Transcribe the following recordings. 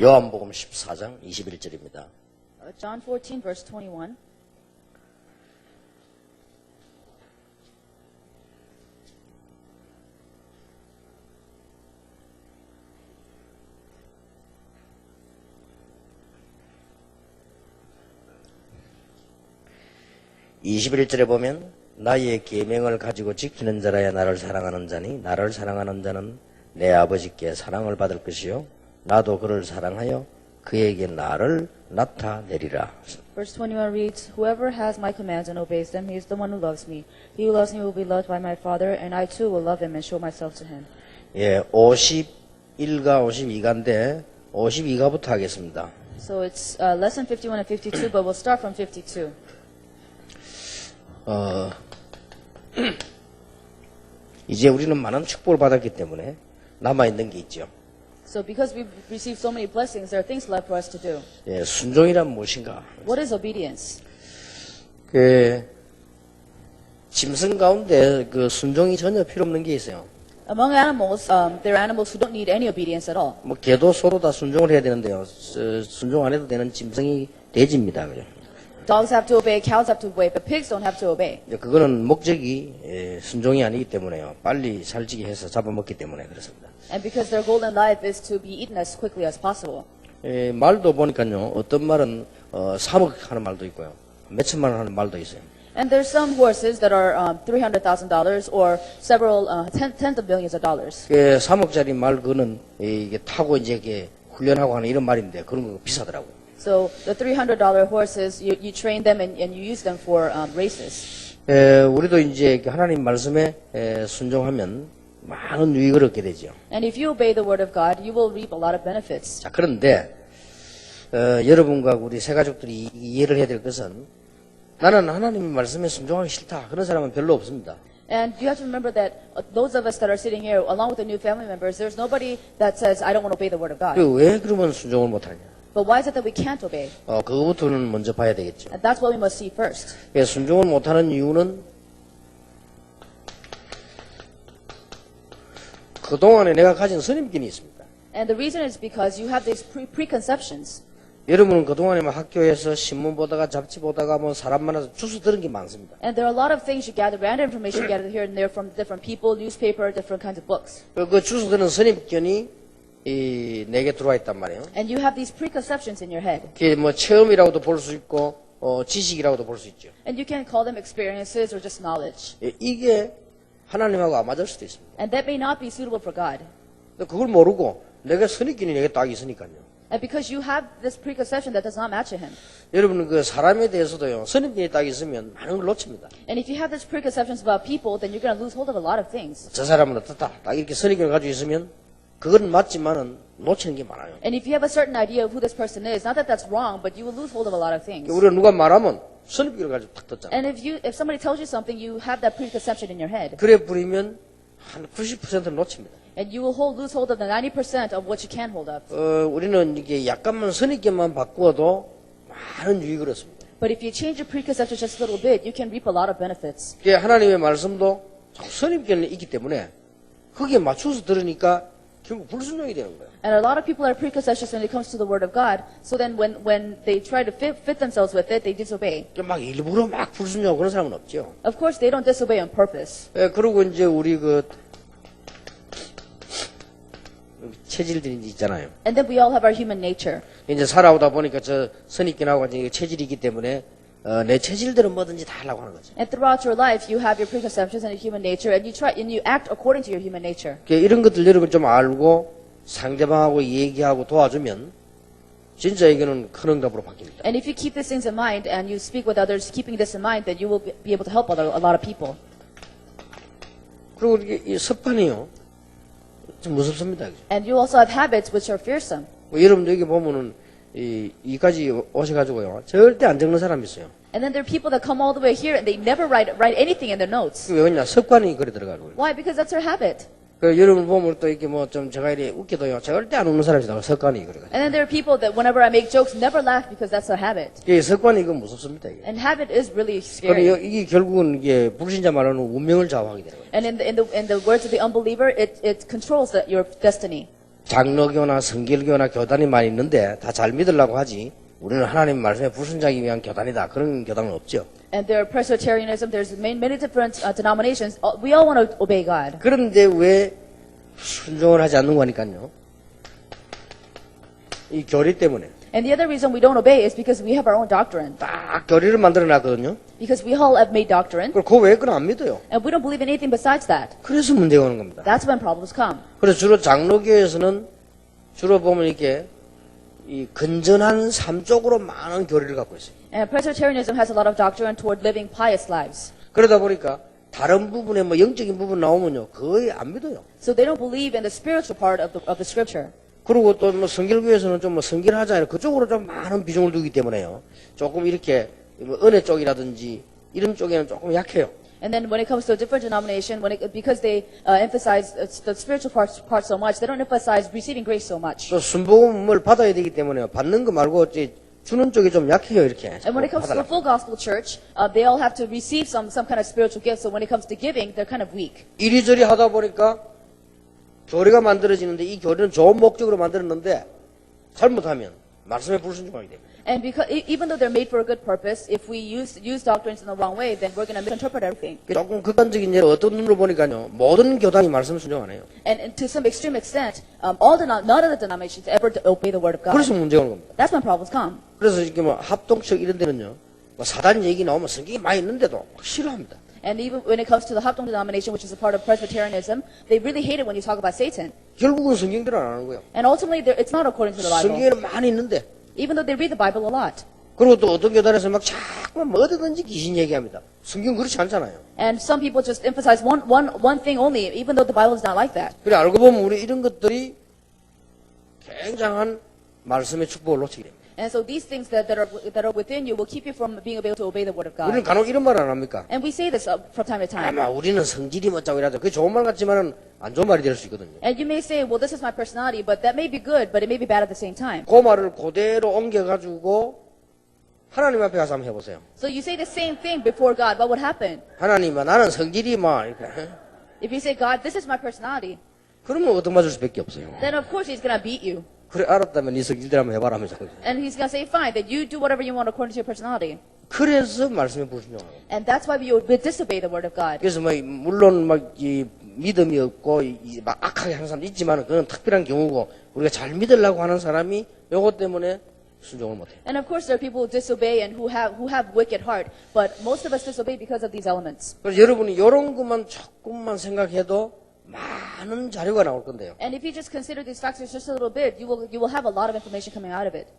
요한복음 14장 21절입니다. John 14, verse 21. (21절에) 보면 나의 계명을 가지고 지키는 자라야 나를 사랑하는 자니 나를 사랑하는 자는 내 아버지께 사랑을 받을 것이요 나도 그를 사랑하여 그에게 나를 나타내리라. Verse 21 reads, Whoever has my commands and obeys them, he is the one who loves me. He who loves me will be loved by my Father, and I too will love him and show myself to him. 예, 51가 52가인데 52가부터 하겠습니다. So it's lesson 51 and 52, but we'll start from 52. 이제 우리는 많은 축복을 받았기 때문에 남아있는 게 있죠. So because we've received so many blessings, there are things left for us to do. 예, 순종이란 무엇인가? What is obedience? 짐승 가운데 그 순종이 전혀 필요 없는 게 있어요. Among animals, there are animals who don't need any obedience at all. 뭐 개도 소도 다 순종을 해야 되는데요. 순종 안 해도 되는 짐승이 돼지입니다. 그죠? Dogs have to obey, cows have to obey, but pigs don't have to obey. 그거는 목적이 순종이 아니기 때문에요. 빨리 살찌게 해서 잡아먹기 때문에 그렇습니다. And because their goal in life is to be eaten as quickly as possible. 말도 보니까요. 어떤 말은 3억 하는 말도 있고요. 몇천만 원 하는 말도 있어요. And there's some horses that are $300,000 or several tens of millions of dollars. 3억짜리 말 그거는 이게 타고 이제 이게 훈련하고 하는 이런 말인데 그런 거 비싸더라고요. So the $300 horses, you train them and you use them for races. 우리도 이제 하나님 말씀에 순종하면 많은 유익을 얻게 되죠. And if you obey the word of God, you will reap a lot of benefits. 자, 그런데 여러분과 우리 세 가족들이 이해를 해야 될 것은 나는 하나님의 말씀에 순종하기 싫다. 그런 사람은 별로 없습니다. And you have to remember that those of us that are sitting here, along with the new family members, there's nobody that says, I don't want to obey the word of God. 왜 그러면 순종을 못하냐? But why is it that we can't obey? 그거부터는 먼저 봐야 되겠죠. And that's what we must see first. 순종을 못하는 이유는 그동안에 내가 가진 선입견이 있습니다. And the reason is because you have these preconceptions. 여러분은 그동안에 학교에서 신문 보다가 잡지 보다가 뭐 사람 만나서 주워 들은 게 많습니다. And there are a lot of things you gather, random information you gather here and there from different people, newspaper, different kinds of books. 그 주워 들은 선입견이 내게 들어와 있단 말이에요. And you have these preconceptions in your head. 그게 뭐 체험이라고도 볼 수 있고 지식이라고도 볼 수 있죠. And you can call them experiences or just knowledge. 이게 하나님하고 안 맞을 수도 있습니다. And that may not be suitable for God. 그걸 모르고 내가 선입견이 내게 딱 있으니까요. And because you have this preconception that does not match to him. 여러분은 그 사람에 대해서도요. 선입견이 딱 있으면 많은 걸 놓칩니다. And if you have these preconceptions about people, then you're going to lose hold of a lot of things. 저 사람은 어떻다. 딱 이렇게 선입견을 가지고 있으면 그건 맞지만은 놓치는 게 많아요. And if you have a certain idea of who this person is, not that that's wrong, but you will lose hold of a lot of things. 우리가 누가 말하면 선입견을 가지고 탁 떴잖아요. And if somebody tells you something, you have that preconception in your head. 그래 버리면 한 90%는 놓칩니다. And you will lose hold of the 90% of what you can hold of. 우리는 이게 약간만 선입견만 바꾸어도 많은 유익을 얻습니다. But if you change your preconception just a little bit, you can reap a lot of benefits. 하나님의 말씀도 선입견이 있기 때문에 거기에 맞춰서 들으니까 결국 불순종이 되는 거예요. And a lot of people are preconceptions when it comes to the Word of God. So then when they try to fit themselves with it, they disobey. 막 일부러 막 불순종하고 그런 사람은 없죠. Of course, they don't disobey on purpose. 그리고 이제 우리 체질들이 있잖아요. And then we all have our human nature. 이제 살아오다 보니까 저 선입견하고 이제 체질이 있기 때문에 내 체질대로 뭐든지 다 하려고 하는 거죠. And throughout your life, you have your preconceptions and your human nature, and you act according to your human nature. 이런 것들 여러분 좀 알고 상대방하고 얘기하고 도와주면 진짜 이거는 큰 응답으로 바뀝니다. And if you keep these things in mind and you speak with others, keeping this in mind, then you will be able to help a lot of people. 그리고 이 습관이요. 좀 무섭습니다. And you also have habits which are fearsome. 여러분도 여기 보면은 이까지 오셔가지고요. 절대 안 적는 사람이 있어요. And then there are people that come all the way here and they never write anything in their notes. 왜 그러냐? 습관이 그래 들어가고. Why? Because that's their habit. 여러분 보면 또 이렇게 뭐 좀 제가 이래 웃기도요. 절대 안 웃는 사람이 있다고 습관이 그래. And then there are people that whenever I make jokes never laugh because that's a habit. 이 습관이 이거 무섭습니다. 이게. And habit is really scary. 이게 결국은 이게 불신자 말하는 운명을 좌우하게 되는 거예요. And in the words of the unbeliever, it controls your destiny. 장로교나 성결교나 교단이 많이 있는데 다 잘 믿으려고 하지. 우리는 하나님 말씀에 불순종하기 위한 교단이다. 그런 교단은 없죠. And there are Presbyterianism, there's many different denominations. We all want to obey God. 그런데 왜 순종을 하지 않는 거니까요. 이 교리 때문에. And the other reason we don't obey is because we have our own doctrine. 딱 교리를 만들어 놨거든요. Because we all have made doctrine, 그리고 그 외에 거는 안 믿어요. and we don't believe in anything besides that. 그래서 문제가 오는 겁니다. That's when problems come. 그래서 주로 장로교에서는 주로 보면 이렇게 이 건전한 삶 쪽으로 많은 교리를 갖고 있어요. And Presbyterianism has a lot of doctrine toward living pious lives. 그러다 보니까 다른 부분에 뭐 영적인 부분 나오면요 거의 안 믿어요. So they don't believe in the spiritual part of the scripture. 그리고 또 뭐 성결교에서는 좀 뭐 성결하잖아요. 그쪽으로 좀 많은 비중을 두기 때문에요. 조금 이렇게 뭐 은혜 쪽이라든지 이런 쪽에는 조금 약해요. And then when it comes to a different denomination, because they emphasize the spiritual part so much, they don't emphasize receiving grace so much. 또 순복음을 받아야 되기 때문에 받는 거 말고 이제 주는 쪽이 좀 약해요 이렇게. And when it comes to the full gospel church, they all have to receive some kind of spiritual gift. So when it comes to giving, they're kind of weak. 이리저리 하다 보니까 교리가 만들어지는데 이 교리는 좋은 목적으로 만들었는데 잘못하면 말씀에 불순종하게 됩니다. And because even though they're made for a good purpose, if we use doctrines in the wrong way, then we're going to misinterpret everything. 조금 극단적인 예로 어떤 눈으로 보니까요 모든 교단이 말씀을 순종 안 해요. And to some extreme extent, none of the denominations ever obey the word of God. 그래서 문제가 오는 겁니다. That's when problems come. 그래서 이렇게 뭐 합동측 이런 데는요 뭐 사단 얘기 나오면 성경이 많이 있는데도 막 싫어합니다. And even when it comes to the Habdong denomination, which is a part of Presbyterianism, they really hate it when you talk about Satan. 결국은 성경대로 안 하는 거예요. And ultimately, it's not according to the Bible. 성경에는 많이 있는데 Even though they read the Bible a lot. 그리고 또 어떤 교단에서 막 자꾸만 뭐 어디든지 귀신 얘기합니다. 성경 그렇지 않잖아요. And some people just emphasize one thing only, even though the Bible is not like that. 그래 알고 보면 우리 이런 것들이 굉장한 말씀의 축복을 놓치게 됩니다. And so these things that are within you will keep you from being able to obey the word of 우리는 God. 간혹 이런 말 안 합니까? And we say this from time to time. 아마 우리는 성질이 멋자고 이라도 그게 좋은 말 같지만은 안 좋은 말이 될 수 있거든요. And you may say, well, this is my personality, but that may be good, but it may be bad at the same time. 그 말을 그대로 옮겨가지고 하나님 앞에 가서 한번 해보세요. So you say the same thing before God, what would happen? 하나님아 나는 성질이 막 이렇게 If you say, God, this is my personality, 그러면 얻어맞을 수밖에 없어요. then of course he's going to beat you. 그래 알았다면 네 성질대로 한번 해봐라 하면서 And he's going to say, fine, then you do whatever you want according to your personality. 그래서 말씀에 불순종하고 And that's why we disobey the word of God. 그래서 뭐 물론 막 이 믿음이 없고 막 악하게 하는 사람도 있지만 그건 특별한 경우고 우리가 잘 믿으려고 하는 사람이 요것 때문에 순종을 못해요. And of course there are people who disobey and who have wicked heart, but most of us disobey because of these elements. 그래서 여러분이 이런 것만 조금만 생각해도 많은 자료가 나올 건데요. And if you just consider these factors just a little bit, you will have a lot of information coming out of it.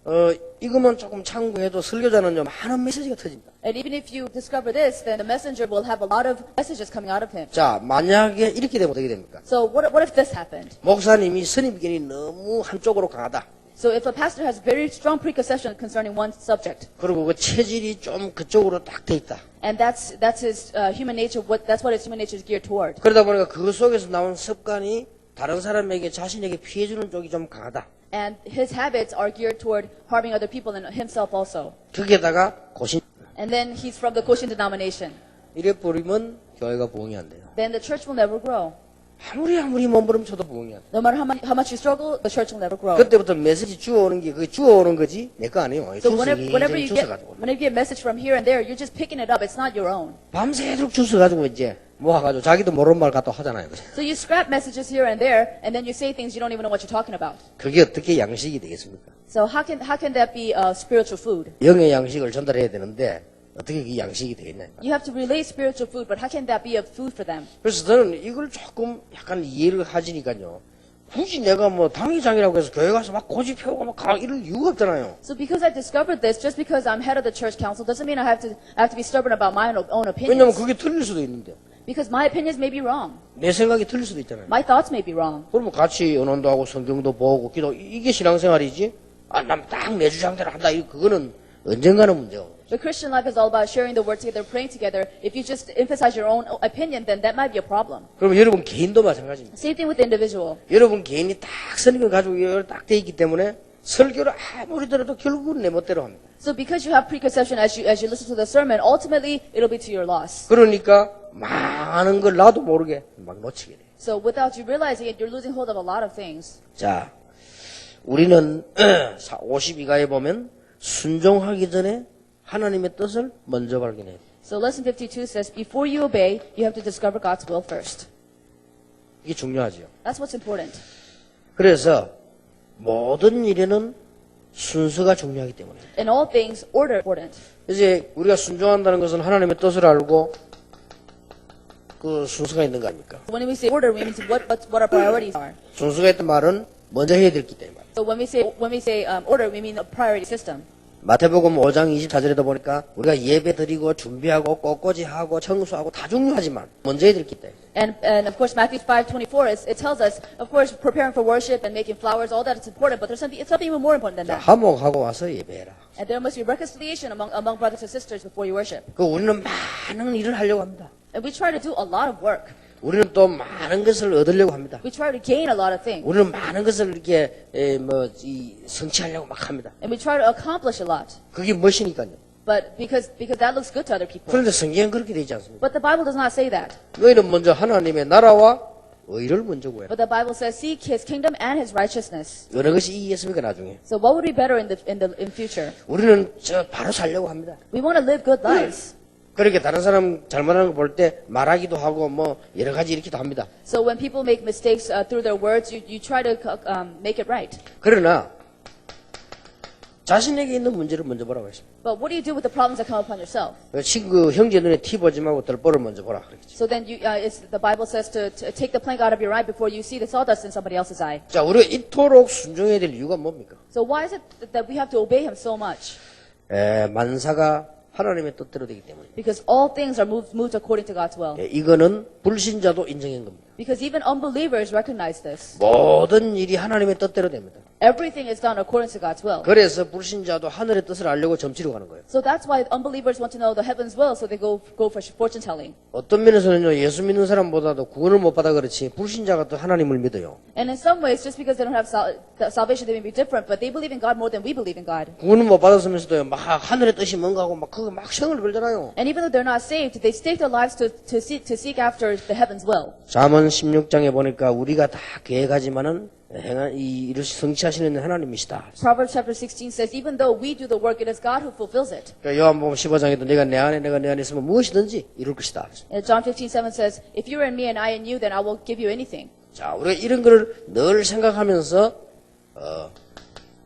이것만 조금 참고해도 설교자는요 많은 메시지가 터집니다. And even if you discover this, then the messenger will have a lot of messages coming out of him. 자 만약에 이렇게 되면 어떻게 됩니까? So what if this happened? 목사님이 선입견이 너무 한쪽으로 강하다. So if a pastor has very strong preconception concerning one subject, 그리고 그 체질이 좀 그쪽으로 딱 돼 있다. and that's his human nature, that's what his human nature is geared toward. 그러다 보니까 그 속에서 나온 습관이 다른 사람에게 자신에게 피해주는 쪽이 좀 강하다. And his habits are geared toward harming other people and himself also. 거기에다가 고신 And then he's from the Koshin denomination. 이래 버리면 교회가 부흥이 안 돼요. Then the church will never grow. 아무리 몸부림쳐도 부흥이 안 돼. No matter how much you struggle, the church will never grow. 그때부터 메시지 주워오는 게 그게 주워오는 거지 내 거 아니에요. So whenever you get message from here and there, you're just picking it up. It's not your own. 밤새도록 주워가지고 이제 모아가지고 자기도 모르는 말 갖다 하잖아요. So you scrap messages here and there, and then you say things you don't even know what you're talking about. 그게 어떻게 양식이 되겠습니까? So how can that be spiritual food? 영의 양식을 전달해야 되는데 어떻게 그 양식이 되겠냐. You have to relay spiritual food, but how can that be a food for them? 그래서 저는 이걸 조금 약간 이해를 하시니까요. 굳이 내가 뭐 당회장이라고 해서 교회 가서 막 고집해오고 막 이럴 이유가 없잖아요. So because I discovered this, just because I'm head of the church council doesn't mean I have to be stubborn about my own 왜냐면 opinions. 그게 틀릴 수도 있는데. Because my opinions may be wrong. 내 생각이 틀릴 수도 있잖아요. My thoughts may be wrong. 그러면 같이 언론도 하고 성경도 보고 기도 이게 신앙생활이지. 난 딱 내 주장대로 한다. 그거는 언젠가는 문제고. The Christian life is all about sharing the word together, praying together. If you just emphasize your own opinion, then that might be a problem. 그러면 여러분 개인도 마찬가지입니다. Same thing with the individual. 여러분 개인이 딱 선임을 가지고 딱 돼 있기 때문에 설교를 아무리 들어도 결국은 내 멋대로 합니다. So because you have preconception as you listen to the sermon, ultimately it'll be to your loss. 그러니까 많은 걸 나도 모르게 막 놓치게 돼요. So without you realizing it, you're losing hold of a lot of things. 자, 우리는 52가에 보면 순종하기 전에 하나님의 뜻을 먼저 발견해야 돼. So lesson 52 says, before you obey, you have to discover God's will first. 이게 중요하죠. That's what's important. 그래서 모든 일에는 순서가 중요하기 때문에. In all things, order is important. 이제 우리가 순종한다는 것은 하나님의 뜻을 알고 그 순서가 있는 거 아닙니까? When we say order, we mean what our priorities are. 순서가 있단 말은 먼저 해야 될 기 때문에. So when we say order, we mean a priority system. 마태복음 5장 24절에도 보니까 우리가 예배 드리고 준비하고 꽃꽂이하고 청소하고 다 중요하지만 먼저 해야 될 기 때문에. And of course, Matthew 5:24, it tells us, of course, preparing for worship and making flowers, all that is important, but there's something even more important than 자, that. 화목하고 와서 예배해라. And there must be reconciliation among brothers and sisters before you worship. 그 우리는 많은 일을 하려고 합니다. And we try to do a lot of work. 우리는 또 많은 것을 얻으려고 합니다. We try to gain a lot of things. 우리는 많은 것을 이렇게 성취하려고 막 합니다. And we try to accomplish a lot. 그게 무엇이니까요. But because that looks good to other people. 그런데 성경은 그렇게 되지 않습니다. But the Bible does not say that. 너희는 먼저 하나님의 나라와 의를 먼저 구해라. But the Bible says, seek His kingdom and His righteousness. 어느 것이 이기겠습니까 나중에. So what would be better in future? 우리는 저 바로 살려고 합니다. We want to live good lives. 그렇게 다른 사람 잘못하는 거 볼 때 말하기도 하고 뭐 여러 가지 이렇게도 합니다. So when people make mistakes through their words, you try to make it right. 그러나 자신에게 있는 문제를 먼저 보라고 했습니다. But what do you do with the problems that come upon yourself? 친구 형제 눈에 티 보지 말고 덜보를 먼저 보라 그랬죠. So then the Bible says to take the plank out of your eye before you see the sawdust in somebody else's eye. 자, 우리가 이토록 순종해야 될 이유가 뭡니까? So why is it that we have to obey Him so much? 만사가 하나님의 뜻대로 되기 때문에. Because all things are moved according to God's will. 이거는 불신자도 인정한 겁니다. Because even unbelievers recognize this. 모든 일이 하나님의 뜻대로 됩니다. Everything is done according to God's will. 그래서 불신자도 하늘의 뜻을 알려고 점치러 가는 거예요. So that's why unbelievers want to know the heaven's will, so they go for fortune telling. 어떤 면에서는요, 예수 믿는 사람보다도 구원을 못 받아 그렇지 불신자가 또 하나님을 믿어요. And in some ways, just because they don't have salvation, they may be different, but they believe in God more than we believe in God. 구원을 못 받았으면서도요, 막 하늘의 뜻이 뭔가 하고 막 그거 막 생을 걸잖아요. And even though they're not saved, they stake their lives to seek after the heaven's will. 잠언 16장에 보니까 우리가 다 계획하지만은 이를 성취하시는 하나님이시다. Proverbs chapter 16 says, even though we do the work, it is God who fulfills it. 요한복음 15장에도 내가 내 안에 있으면 무엇이든지 이룰 것이다. And John 15:7 says, if you are in me and I in you, then I will give you anything. 자, 우리가 이런 거를 늘 생각하면서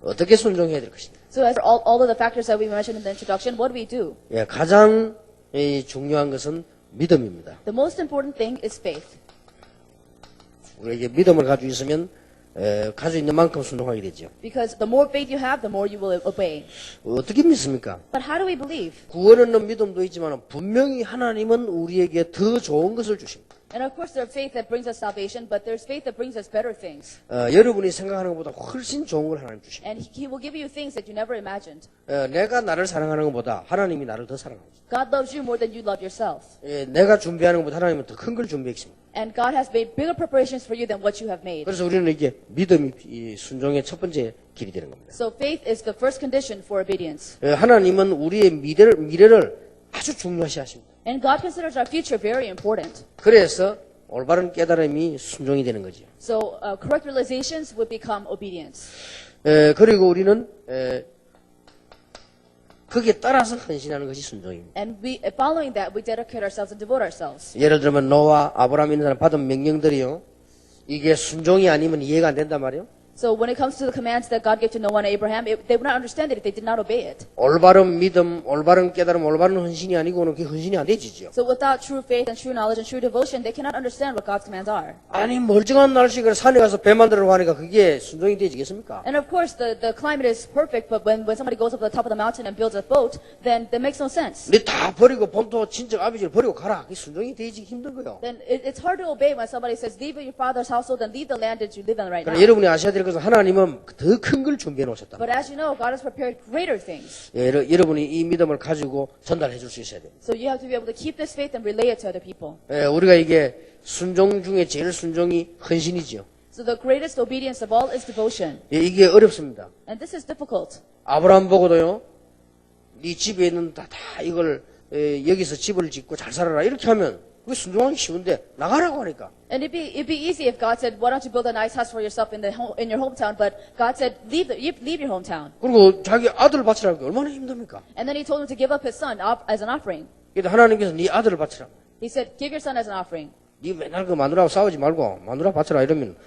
어떻게 순종해야 될 것인가. So as for all of the factors that we mentioned in the introduction, what do we do? 예, 가장 중요한 것은 믿음입니다. The most important thing is faith. 우리에게 믿음을 가지고 있으면 가지고 있는 만큼 순종하게 되죠. Because the more faith you have, the more you will obey. 어떻게 믿습니까? But how do we believe? 구원은 믿음도 있지만 분명히 하나님은 우리에게 더 좋은 것을 주십니다. And of course, there's faith that brings us salvation, but there's faith that brings us better things. 여러분이 생각하는 것보다 훨씬 좋은 걸 하나님 주십니다. And He will give you things that you never imagined. 내가 나를 사랑하는 것보다 하나님이 나를 더 사랑합니다. God loves you more than you love yourself. 내가 준비하는 것보다 하나님은 더 큰 걸 준비했습니다. And God has made bigger preparations for you than what you have made. 그래서 우리는 이게 믿음이 이 순종의 첫 번째 길이 되는 겁니다. So faith is the first condition for obedience. 하나님은 우리의 미래를 아주 중요시 하십니다. And God considers our future very important. 그래서 올바른 깨달음이 순종이 되는 거죠. So correct realizations would become obedience. 그리고 우리는 거기에 따라서 헌신하는 것이 순종입니다. And following that, we dedicate ourselves and devote ourselves. 예를 들면 노아, 아브라함 있는 사람 받은 명령들이요. 이게 순종이 아니면 이해가 안 된단 말이에요. So when it comes to the commands that God gave to Noah and Abraham, they would not understand it if they did not obey it. 올바른 믿음, 올바른 깨달음, 올바른 헌신이 아니고는 그게 헌신이 안 되지죠. So without true faith and true knowledge and true devotion, they cannot understand what God's commands are. 아니 멀쩡한 날씨가 산에 가서 배 만들려고 하니까 그게 순종이 되지겠습니까? And of course, the climate is perfect, but when somebody goes up to the top of the mountain and builds a boat, then that makes no sense. 네 다 버리고 본토 친척 아버지를 버리고 가라. 그게 순종이 되지 힘든 거요. Then it's hard to obey when somebody says, leave your father's household and leave the land that you live in right 그러나 now. 여러분이 아셔야 될 것은 하나님은 더 큰 걸 준비해 놓으셨다. But as you know, God has prepared greater things. 여러분이 이 믿음을 가지고 전달해 줄 수 있어야 됩니다. So you have to be able to keep this faith and relay it to other people. 우리가 이게 순종 중에 제일 순종이 헌신이죠. So the greatest obedience of all is devotion. 이게 어렵습니다. And this is difficult. 아브라함 보고도요. 네 집에 있는 다 이걸 여기서 집을 짓고 잘 살아라 이렇게 하면 그게 순종하기 쉬운데 나가라고 하니까. And it'd be easy if God said, "Why don't you build a nice house for yourself in in your hometown?" But God said, "Leave your hometown." 그리고 자기 아들을 바치라는 게 얼마나 힘듭니까? And then He told him to give up his son as an offering. 그래서 하나님께서 네 아들을 바치라. He said, "Give your son as an offering." 네 맨날 그 마누라하고 싸우지 말고 마누라 바치라 이러면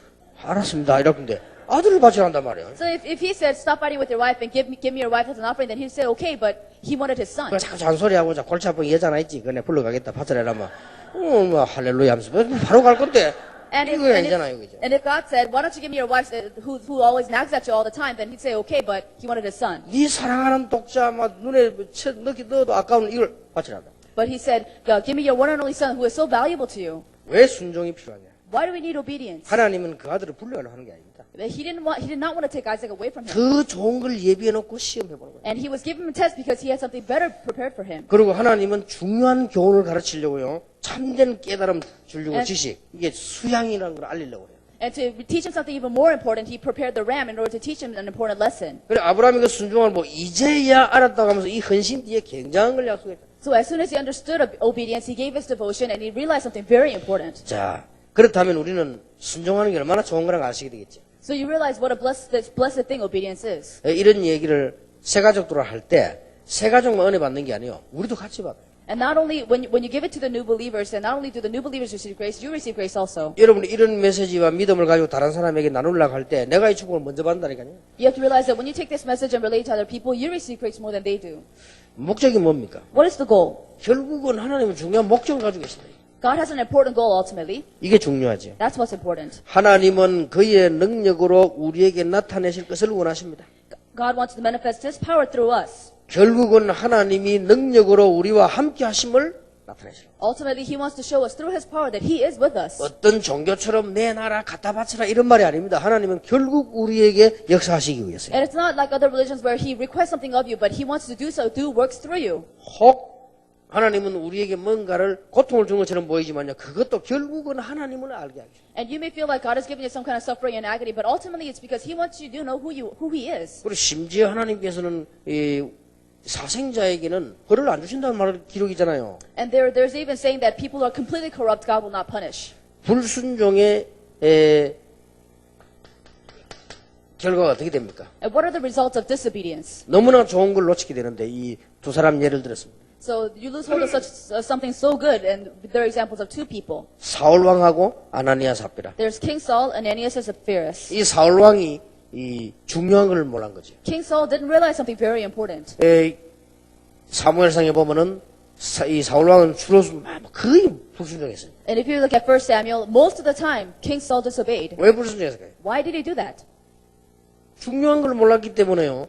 알았습니다 이러는데 아들을 바치라 한단 말이에요. So if He said, "Stop fighting with your wife and give me your wife as an offering," then He said, "Okay," but He wanted his son. 그 자꾸 잔소리하고 자 골치 아픈 여자 하나 있지. 그네 불러가겠다 바치라 이러면 뭐 할렐루야 하면서 바로 갈 건데 이거 아니잖아요, 그죠? And if God said, "Why don't you give me your wife who always nags at you all the time?" then He'd say, "Okay," but He wanted his son. 네 사랑하는 독자 막 눈에 넣어도 아까운 이걸 바치라. But He said, "Give me your one and only son who is so valuable to you." 왜 순종이 필요하냐? Why do we need obedience? 하나님은 그 아들을 불러가려고 하는 게 아닙니다. He did not want to take Isaac away from him. 더 좋은 걸 예비해 놓고 시험해 보는 거예요. And He was giving him a test because He had something better prepared for him. 그리고 하나님은 중요한 교훈을 가르치려고요. 참된 깨달음 주려고 지식. 이게 수양이라는 걸 알리려고 해요. And to teach him something even more important, He prepared the ram in order to teach him an important lesson. 그래 아브라함이 그 순종을 뭐 이제야 알았다고 하면서 이 헌신 뒤에 굉장한 걸 약속했다. So as soon as he understood obedience, he gave his devotion and he realized something very important. 자, 그렇다면 우리는 순종하는 게 얼마나 좋은 거라는 걸 아시게 되겠죠. So you realize what a blessed thing obedience is. 이런 얘기를 새 가족들로 할 때 새 가족만 은혜 받는 게 아니에요. 우리도 같이 받아요. And not only when you give it to the new believers, and not only do the new believers receive grace, you receive grace also. 여러분이 이런 메시지와 믿음을 가지고 다른 사람에게 나누려고 할 때 내가 이 축복을 먼저 받는다니까요. You have to realize that when you take this message and relate to other people, you receive grace more than they do. 목적이 뭡니까? What is the goal? 결국은 하나님은 중요한 목적을 가지고 있습니다. God has an important goal ultimately. 이게 중요하죠. That's what's important. 하나님은 그의 능력으로 우리에게 나타내실 것을 원하십니다. God wants to manifest His power through us. 결국은 하나님이 능력으로 우리와 함께 하심을 나타내십니다. Ultimately, He wants to show us through His power that He is with us. 어떤 종교처럼 내 나라 갖다 바치라 이런 말이 아닙니다. 하나님은 결국 우리에게 역사하시기 위해서요. And it's not like other religions where He requests something of you, but He wants to do works through you. 혹 하나님은 우리에게 뭔가를 고통을 준 것처럼 보이지만요. 그것도 결국은 하나님을 알게 하죠. And you may feel like God is giving you some kind of suffering and agony, but ultimately it's because He wants you to know who He is. 그리고 심지어 하나님께서는 이 사생자에게는 벌을 안 주신다는 말 기록이잖아요. And there's even saying that people are completely corrupt, God will not punish. 불순종의 결과가 어떻게 됩니까? And what are the results of disobedience? 너무나 좋은 걸 놓치게 되는데 이 두 사람 예를 들었습니다. So you lose hold of something so good, and there are examples of two people. 사울 왕하고 아나니아 삽비라. There's King Saul and Ananias and Sapphira. 이 사울 왕이 이 중요한 걸 몰란 거죠. King Saul didn't realize something very important. 사무엘상에 보면은 이 사울 왕은 주로 거의 불순종했어요. And if you look at 1 Samuel, most of the time King Saul disobeyed. 왜 불순종했을까요? Why did he do that? 중요한 걸 몰랐기 때문에요.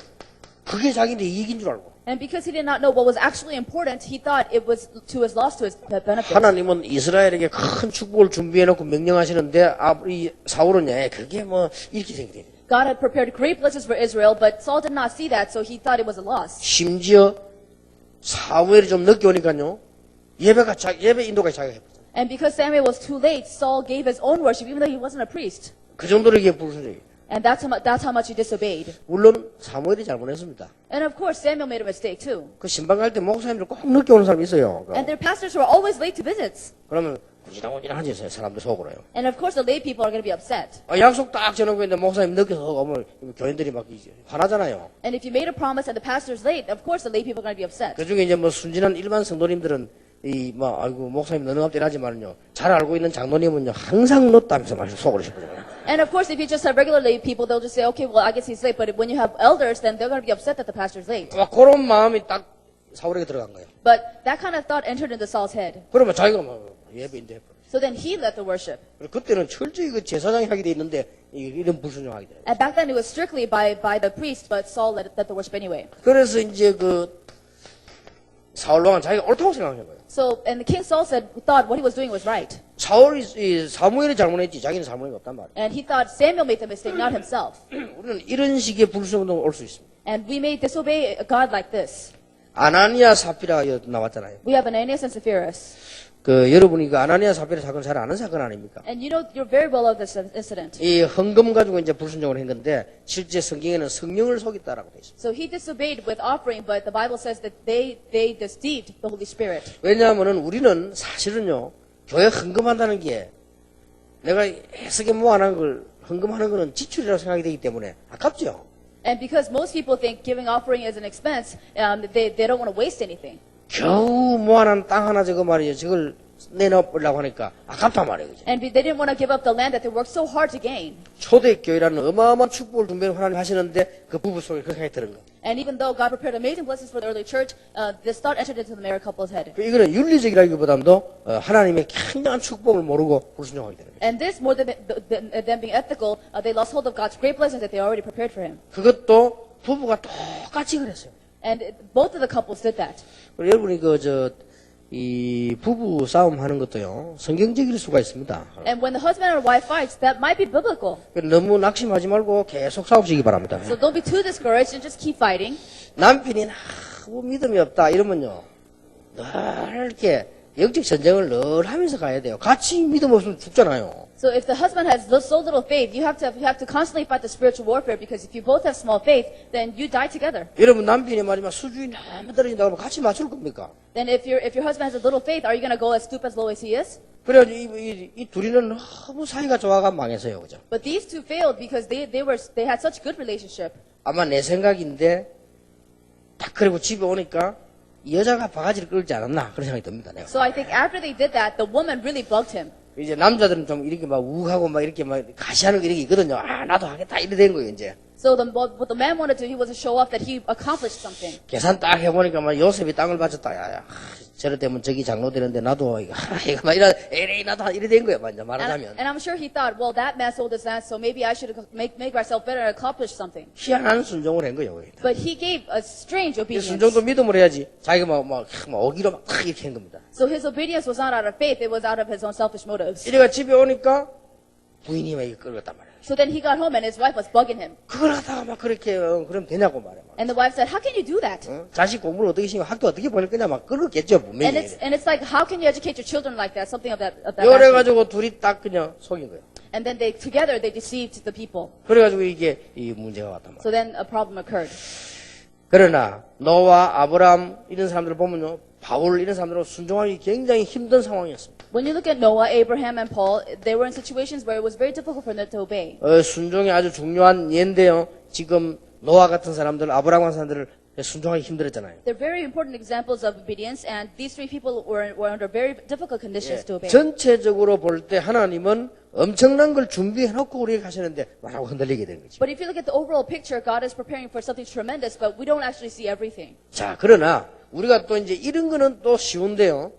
그게 자기한테 이익인 줄 알고. And because he did not know what was actually important, he thought it was to his loss, to his benefit. 하나님은 이스라엘에게 큰 축복을 준비해놓고 명령하시는데 이 사울은 그게 뭐 이렇게 생각돼요. God had prepared great blessings for Israel, but Saul did not see that, so he thought it was a loss. 심지어 사무엘이 좀 늦게 오니까요. 예배 인도까지 자기가 해버렸어요. And because Samuel was too late, Saul gave his own worship, even though he wasn't a priest. 그 정도로 이게 불순종이에요. And that's how much he disobeyed. 물론 사무엘이 잘못했습니다. And of course, Samuel made a mistake too. 그 신방 갈 때 목사님들 꼭 늦게 오는 사람이 있어요. And their pastors were always late to visits. 그러면 구지나구지나하지 사람들 속으로요. And of course, the lay people are going to be upset. 약속 딱 정해놓고 있는데 목사님 늦게 오면 교인들이 막 화나잖아요. And if you made a promise and the pastor's late, of course, the lay people are going to be upset. 그 중에 이제 뭐 순진한 일반 성도님들은 아이고 목사님 너는 갑자기 하지만요. 잘 알고 있는 장로님은요 항상 늦다면서 막 속으로 싶어요. And of course, if you just have regular lay people, they'll just say, okay, well, I guess he's late. But when you have elders, then they're going to be upset that the pastor's late. 막 그런 마음이 딱 사울에게 들어간 거예요. But that kind of thought entered into Saul's head. 그러면 자기가 막 예배 인도해. So then he led the worship. 그때는 철저히 그 제사장이 하게 돼 있는데 이런 불순종하게 돼요. And back then it was strictly by the priest, but Saul led the worship anyway. 그래서 이제 그 사울 왕은 자기가 옳다고 생각한 거예요. So, and the king Saul thought what he was doing was right. 사무엘이 잘못했지 자기는 잘못이 없단 말이에요. And he thought Samuel made the mistake, not himself. 우리는 이런 식의 불순종도 올 수 있습니다. And we may disobey God like this. 아나니아 삽비라 나왔잖아요. We have Ananias and Sapphira. 여러분이 그 아나니아 삽비라 사건 잘 아는 사건 아닙니까? And you know, you're very well of this incident. 이 헌금 가지고 이제 불순종을 한 건데 실제 성경에는 성령을 속였다라고 돼 있습니다. So he disobeyed with offering, but the Bible says that they deceived the Holy Spirit. 왜냐하면은 우리는 사실은요 교회 헌금한다는 게 내가 해석에 모아놓은 걸 헌금하는 거는 지출이라고 생각이 되기 때문에 아깝죠. And because most people think giving offering is an expense, they don't want to waste anything. 겨우 모아놓은 땅 하나 저거 말이죠. 저걸 내놓으려고 하니까 아깝단 말이에요. 그죠? And they didn't want to give up the land that they worked so hard to gain. 초대교회라는 어마어마한 축복을 준비를 하나님 하시는데 그 부부 속에 그렇게 생각이 드는 거예요. And even though God prepared amazing blessings for the early church, this thought entered into the married couple's head. 이거는 윤리적이라기보다도 하나님의 굉장한 축복을 모르고 불순종하게 되는 거예요. And this, more than them being ethical, they lost hold of God's great blessings that they already prepared for him. 그것도 부부가 똑같이 그랬어요. And both of the couples did that. 그리고 여러분이 이 부부 싸움 하는 것도요, 성경적일 수가 있습니다. And when the husband and wife fights, that might be biblical. 너무 낙심하지 말고 계속 싸우시기 바랍니다. So don't be too discouraged and just keep fighting. 남편이 너무 믿음이 없다 이러면요, 늘 이렇게 영적 전쟁을 늘 하면서 가야 돼요. 같이 믿음 없으면 죽잖아요. So if the husband has so little faith, you have to constantly fight the spiritual warfare, because if you both have small faith, then you die together. 여러분 남편이 말이면 수준이 너무 떨어진다고 하면 같이 맞출 겁니까? Then if your husband has a little faith, are you going to go as stoop as low as he is? 그래가지고 이 둘이는 너무 사이가 좋아가 망했어요, 그죠? But these two failed because they had such good relationship. 아마 내 생각인데 딱 그리고 집에 오니까 이 여자가 바가지를 끌지 않았나 그런 생각이 듭니다. 내가. So I think after they did that, the woman really bugged him. 이제 남자들은 좀 이렇게 막 우하고 막 이렇게 막 가시하는 거 이렇게 있거든요. 아 나도 하겠다 이래 된 거예요 이제. So what the man wanted to do, he was to show off that he accomplished something. 계산 딱 해보니까 막 요셉이 땅을 바쳤다. 야야 저래 되면 저기 장로 되는데 나도 이거 막 이래 에레이 나도 이래 된 거예요. 완전 말하자면. And I'm sure he thought, well, that man sold his land, so maybe I should make myself better and accomplish something. 희한한 순종을 한 거예요. But he gave a strange 이 obedience. 순종도 믿음을 해야지. 자기가 막 어기로 막 이렇게 한 겁니다. So his obedience was not out of faith, it was out of his own selfish motives. 이래가 집에 오니까 부인이 막 이거 끌었단 말이에요. So then he got home and his wife was bugging him. 그걸 하다가 막 그렇게 그럼 되냐고 말해. And the wife said, how can you do that? 자식 공부를 어떻게 시키면 학교 어떻게 보낼 거냐 막 그러겠죠 분명히. And it's like, how can you educate your children like that? Something of that. 그래가지고 둘이 딱 그냥 속인 거예요. And then together they deceived the people. 그래가지고 이게 이 문제가 왔단 말이에요. So then a problem occurred. 그러나 노아, 아브람 이런 사람들을 보면요, 바울 이런 사람들은 순종하기 굉장히 힘든 상황이었습니다. When you look at Noah, Abraham, and Paul, they were in situations where it was very difficult for them to obey. 순종이 아주 중요한 예인데요. 지금 노아 같은 사람들, 아브람 같은 사람들을 순종하기 힘들었잖아요. They're very important examples of obedience, and these three people were under very difficult conditions to obey. 전체적으로 볼 때 하나님은 엄청난 걸 준비해놓고 우리에게 가시는데 막 흔들리게 되는 거죠. But if you look at the overall picture, God is preparing for something tremendous, but we don't actually see everything. 자, 그러나 우리가 또 이제 이런 거는 또 쉬운데요.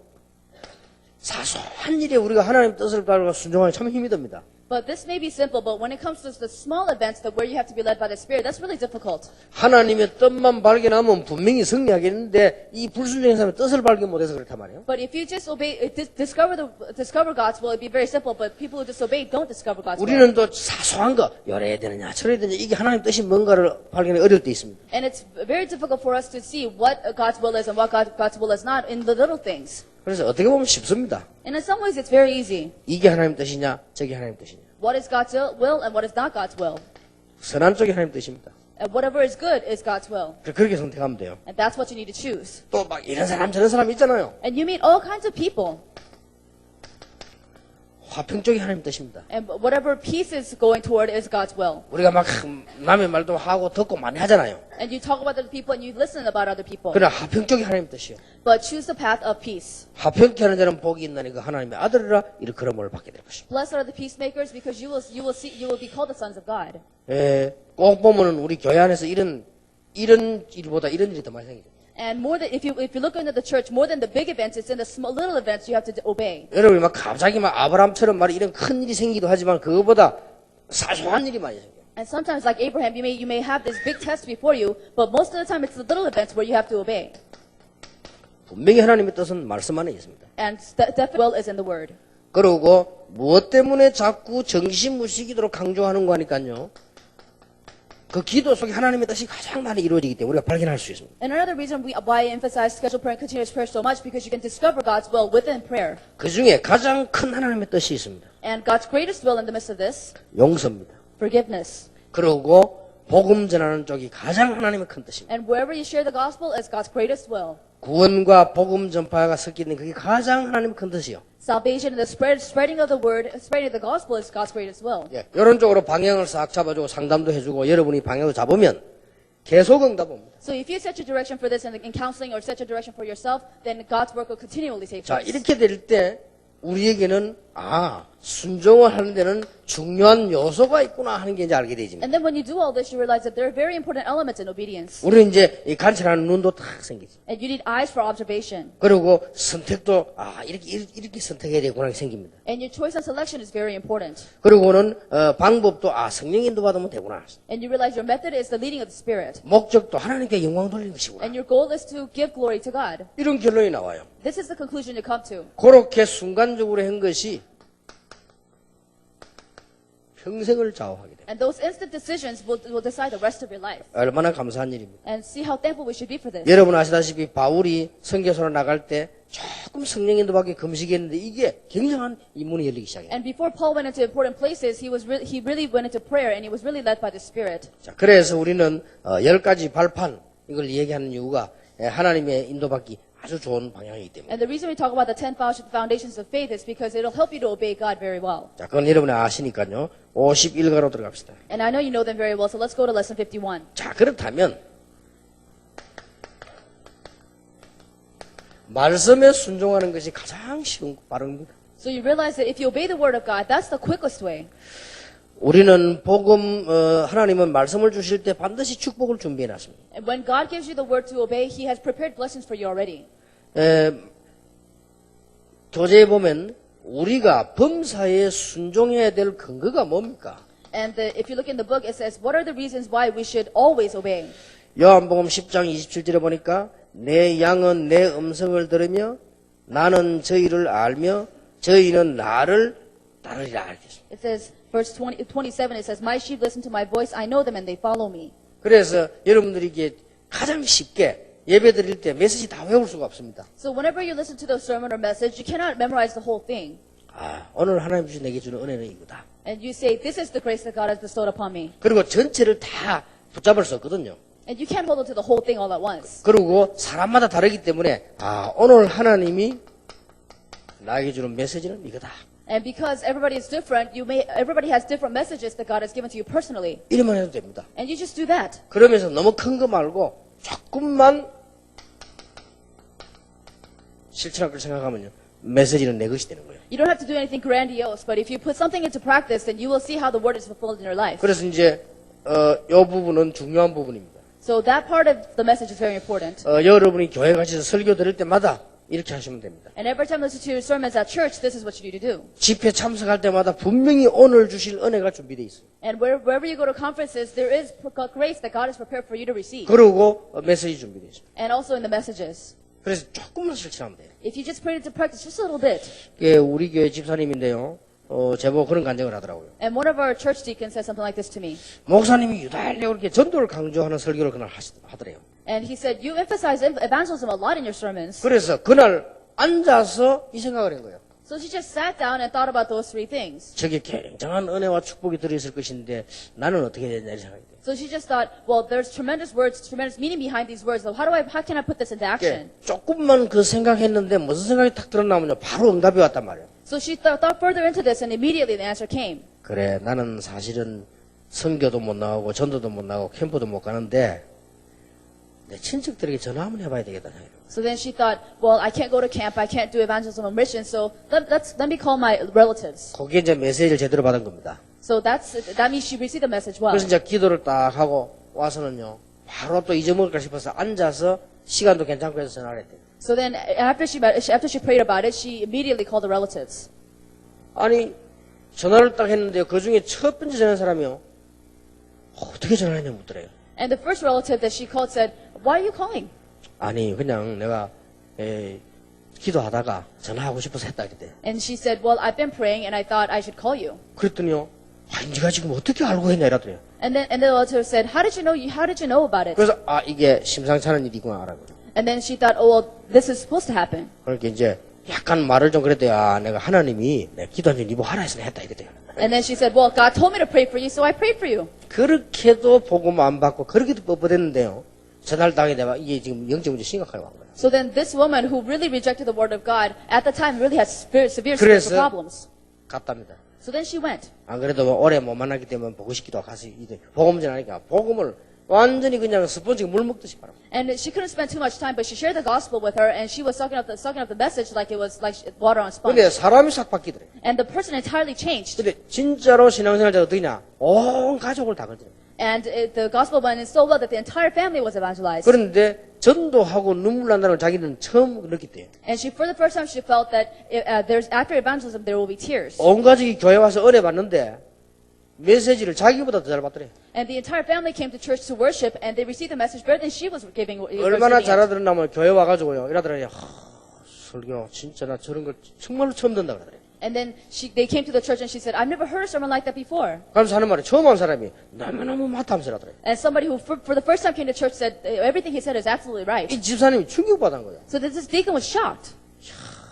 사소한 일에 우리가 하나님 뜻을 따르고 순종하기 참 힘이 듭니다. But this may be simple, but when it comes to the small events that where you have to be led by the Spirit, that's really difficult. 하나님의 뜻만 발견하면 분명히 승리하겠는데 이 불순종의 사람의 뜻을 발견 못해서 그렇단 말이에요. But if you just discover God's will, it'd be very simple. But people who disobey don't discover God's will. 우리는 또 사소한 거 열어야 되느냐 저래야 되느냐 이게 하나님 뜻이 뭔가를 발견하기 어려울 때 있습니다. And it's very difficult for us to see what God's will is and what God's will is not in the little things. 그래서 어떻게 보면 쉽습니다. And in some ways, it's very easy. 이게 하나님 뜻이냐 저게 하나님 뜻이냐. What is God's will and what is not God's will. 선한 쪽이 하나님 뜻입니다. And whatever is good is God's will. 그렇게 선택하면 돼요. And that's what you need to choose. 또 막 이런 사람 저런 사람 있잖아요. And you meet all kinds of people. 화평 쪽이 하나님 뜻입니다. And whatever peace is going toward is God's will. 우리가 막 남의 말도 하고 듣고 많이 하잖아요. And you talk about other people and you listen about other people. 그러나 화평 쪽이 하나님 뜻이요. But choose the path of peace. 화평케 하는 자는 복이 있나니 그 하나님의 아들이라 이를 그런 을 받게 될 것입니다. Blessed are the peacemakers because you will be called the sons of God. 꼭 보면은 우리 교회 안에서 이런 일보다 이런 일이 더 많이 생기죠. And more than if you look into the church, more than the big events, it's in the small little events you have to obey. 여러분이 막 갑자기 막 아브라함처럼 말이 이런 큰 일이 생기기도 하지만 그거보다 사소한 일이 많이 생겨요. And sometimes, like Abraham, you may have this big test before you, but most of the time it's the little events where you have to obey. 분명히 하나님의 뜻은 말씀 안에 있습니다. And the will is in the word. 그리고 무엇 때문에 자꾸 정신무시 기도로 강조하는 거니까요. 그 기도 속에 하나님의 뜻이 가장 많이 이루어지기 때문에 우리가 발견할 수 있습니다. And another reason why I emphasize scheduled prayer and continuous prayer so much because you can discover God's will within prayer. 그 중에 가장 큰 하나님의 뜻이 있습니다. And God's greatest will in the midst of this, 용서입니다. forgiveness. 그리고 복음 전하는 쪽이 가장 하나님의 큰 뜻입니다. And wherever you share the gospel is God's greatest will. 구원과 복음 전파가 섞이는 그게 가장 하나님의 큰 뜻이요. Salvation and the spreading of the word, spreading of the gospel is God's greatest will. 예, 이런 쪽으로 방향을 싹 잡아주고 상담도 해주고 여러분이 방향을 잡으면 계속 응답 옵니다. So if you set your direction for this in counseling or set your direction for yourself, then God's work will continually take 자, place. 이렇게 될 때 우리에게는 순종을 하는 데는 중요한 요소가 있구나 하는 게 이제 알게 되집니다. And then when you do all this, you realize that there are very important elements in obedience. 우리는 이제 이 관찰하는 눈도 딱 생기죠. And you need eyes for observation. 그리고 선택도 이렇게 선택해야 되구나 생깁니다. And your choice and selection is very important. 그리고는 방법도 성령 인도 받으면 되구나. And you realize your method is the leading of the Spirit. 목적도 하나님께 영광 돌리는 것이구나. And your goal is to give glory to God. 이런 결론이 나와요. This is the conclusion you come to. 그렇게 순간적으로 한 것이 평생을 좌우하게 됩니다. And those instant decisions will decide the rest of your life. 얼마나 감사한 일입니다. And see how thankful we should be for this. 여러분 아시다시피 바울이 선교소로 나갈 때 조금 성령 인도받기 금식했는데 이게 굉장한 인문이 열리기 시작해요. And before Paul went into important places, he really went into prayer and he was really led by the Spirit. 자, 그래서 우리는 10가지 발판 이걸 얘기하는 이유가 하나님의 인도받기 아주 좋은 방향이기 때문에. And the reason we talk about the 10 foundations of faith is because it'll help you to obey God very well. 자, 그건 여러분이 아시니까요. 51가로 들어갑시다. And I know you know them very well, so let's go to lesson 51. 자, 그렇다면 말씀에 순종하는 것이 가장 쉬운 빠른 겁니다. So you realize that if you obey the word of God, that's the quickest way. 우리는 복음 하나님은 말씀을 주실 때 반드시 축복을 준비해 놨습니다. And when God gives you the word to obey, He has prepared blessings for you already. 교재에 보면 우리가 범사에 순종해야 될 근거가 뭡니까? And if you look in the book, it says, what are the reasons why we should always obey? 요한복음 10장 27절에 보니까 내 양은 내 음성을 들으며 나는 저희를 알며 저희는 나를 따르리라 하겠습니다. It says, verse 27, it says, my sheep listen to my voice, I know them and they follow me. 그래서 여러분들이 이게 가장 쉽게 예배 드릴 때 메시지 다 외울 수가 없습니다. So whenever you listen to the sermon or message, you cannot memorize the whole thing. 오늘 하나님 주신 내게 주는 은혜는 이거다. And you say, this is the grace that God has bestowed upon me. 그리고 전체를 다 붙잡을 수 없거든요. And you can't hold on to the whole thing all at once. 그리고 사람마다 다르기 때문에 오늘 하나님이 나에게 주는 메시지는 이거다. And because everybody is different, everybody has different messages that God has given to you personally. 이러면 해도 됩니다. And you just do that. 그러면서 너무 큰 거 말고 조금만 실천할 걸 생각하면요. 메시지는 내 것이 되는 거예요. You don't have to do anything grandiose, but if you put something into practice, then you will see how the word is fulfilled in your life. 그래서 이제 이 부분은 중요한 부분입니다. So that part of the message is very important. 여러분이 교회 가셔서 설교 들을 때마다 이렇게 하시면 됩니다. And every time you listen to your sermons at church, this is what you need to do. 집회 참석할 때마다 분명히 오늘 주실 은혜가 준비되어 있어요. And wherever you go to conferences, there is grace that God has prepared for you to receive. 그리고 메시지 준비되어 있어요. And also in the messages. 그래서 조금만 실천하면 돼요. If you just put it into practice just a little bit. 우리 교회 집사님인데요. 제보 그런 간증을 하더라고요. And one of our church deacons said something like this to me. 목사님이 유달리 이렇게 전도를 강조하는 설교를 그날 하더래요. And he said, you emphasize evangelism a lot in your sermons. 그래서 그날 앉아서 이 생각을 한 거예요. So she just sat down and thought about those three things. 저게 굉장한 은혜와 축복이 들어있을 것인데 나는 어떻게 해야 되냐 생각이 돼요. So she just thought, well, there's tremendous words, tremendous meaning behind these words. So how can I put this into action? 조금만 그 생각했는데 무슨 생각이 탁 들어나면요. 바로 응답이 왔단 말이에요. So she thought further into this, and immediately the answer came. 그래, 나는 사실은 선교도 못 나가고 전도도 못 나가고 캠프도 못 가는데 내 친척들에게 전화 한번 해봐야 되겠다. So then she thought, well, I can't go to camp, I can't do evangelism or mission, so let me call my relatives. 거기에 이제 메시지를 제대로 받은 겁니다. So that means she received the message well. 그래서 이제 기도를 딱 하고 와서는요. 바로 또 잊어먹을까 싶어서 앉아서 시간도 괜찮고 해서 전화를 했대요. So then after she prayed about it, she immediately called the relatives. 아니 전화를 딱 했는데요. 그 중에 첫 번째 전화한 사람이요. 어떻게 전화했냐 묻더래요. And the first relative that she called said, why are you calling? 아니 그냥 내가 기도하다가 전화하고 싶어서 했다 그랬대요. And she said, well, I've been praying and I thought I should call you. 그랬더니요. 네가 지금 어떻게 알고 했냐 이러더래요. And the relative said, how did you know about it? 그래서 이게 심상치 않은 일이구나 알아요. And then she thought, oh, well, this is supposed to happen. 그러니까 이제 약간 말을 좀 그랬대요. 내가 하나님이 내 기도하는 니 뭐 하라 해서 했다 이랬대요. And then she said, well, God told me to pray for you, so I prayed for you. 그렇게도 복음 안 받고 그렇게도 뻣뻣했는데요. 전달당에 대해 이게 지금 영적 문제 심각하게 온 거예요. So then this woman who really rejected the word of God at the time really had severe 그래서 spiritual problems. 갔답니다. So then she went. 안 그래도 뭐 오래 못 만났기 때문에 보고 싶기도 하고 가서 이제 복음 전하니까 복음을 완전히 그냥 스펀지가 물 먹듯이 바라. And she couldn't spend too much time, but she shared the gospel with her, and she was sucking up the message like it was like water on sponge. 근데 사람이 싹 바뀌더래. And the person entirely changed. 근데 진짜로 신앙생활자가 어떠냐? 온 가족을 다 건드려. And the gospel went in so well that the entire family was evangelized. 그런데 전도하고 눈물 난다는 걸 자기는 처음 느꼈대요. And for the first time, she felt that after evangelism, there will be tears. 온 가족이 교회 와서 은혜 받는데 메시지를 자기보다 더 잘 받더래. And the entire family came to church to worship, and they received the message better than she was giving. 얼마나 receiving it. 잘하더라면 교회 와가지고요. 이러더라니, 설교 진짜 나 저런 걸 정말로 처음 듣는다 그러더래. And then they came to the church, and she said, "I've never heard a sermon like that before." 그러면서 하는 말이 처음 한 사람이 너무너무 맞다면서 하더래. And somebody who, for the first time, came to church said everything he said is absolutely right. 이 집사님이 충격받은 거야. So this deacon was shocked.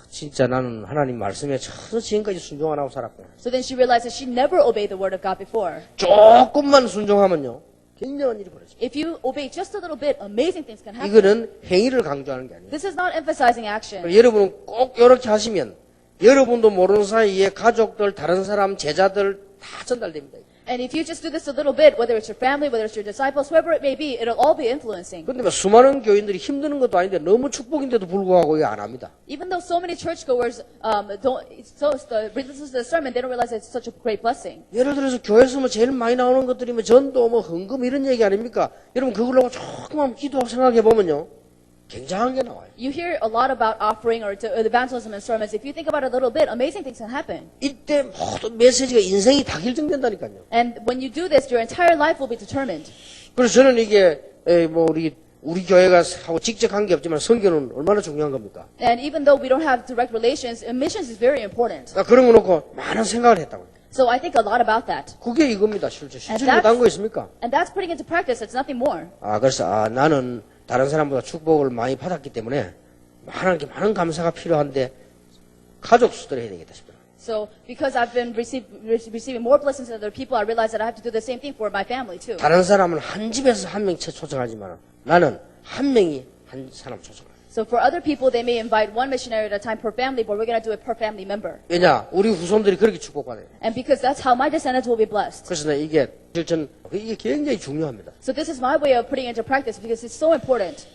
진짜 나는 하나님 말씀에 처서 지금까지 순종 안 하고 살았구나. So then she realized that she never obeyed the word of God before. 조금만 순종하면요. 굉장한 일이 벌어져. If you obey just a little bit, amazing things can happen. 이거는 행위를 강조하는 게 아니에요. This is not emphasizing action. 여러분은 꼭 이렇게 하시면 여러분도 모르는 사이에 가족들, 다른 사람, 제자들 다 전달됩니다. And if you just do this a little bit, whether it's your family, whether it's your disciples, whoever it may be, it'll all be influencing. 그런데 뭐 수많은 교인들이 힘드는 것도 아닌데 너무 축복인데도 불구하고 이거 안 합니다. Even though so many churchgoers listen to the sermon, they don't realize that it's such a great blessing. 예를 들어서 교회에서 뭐 제일 많이 나오는 것들이 뭐 전도, 뭐 헌금 이런 얘기 아닙니까? 여러분 그걸로 조금만 기도하고 생각해 보면요. 굉장한 게 나와요. You hear a lot about offering or evangelism in sermons. If you think about it a little bit, amazing things can happen. 이때 모든 메시지가 인생이 다 결정된다니까요. And when you do this, your entire life will be determined. 그래서 저는 이게 뭐 우리 교회가 하고 직접 관계 없지만 선교는 얼마나 중요한 겁니까? And even though we don't have direct relations, missions is very important. 나 그런 거 놓고 많은 생각을 했다고요. So I think a lot about that. 그게 이겁니다. 실제 And 못한 거 있습니까? And that's putting into practice. It's nothing more. 그래서 나는 다른 사람보다 축복을 많이 받았기 때문에 많은 감사가 필요한데 가족 수들을 해야 되겠다 싶더라고요. So because I've been receiving more blessings than other people, I realize that I have to do the same thing for my family too. 다른 사람은 한 집에서 한 명 초청하지만 나는 한 명이 한 사람 초청해요. So for other people, they may invite one missionary at a time per family, but we're going to do it per family member. 왜냐? 우리 후손들이 그렇게 축복받아요. And because that's how my descendants will be blessed. 그래서 이게 실전 이게 굉장히 중요합니다. So this is my way of putting it into practice because it's so important.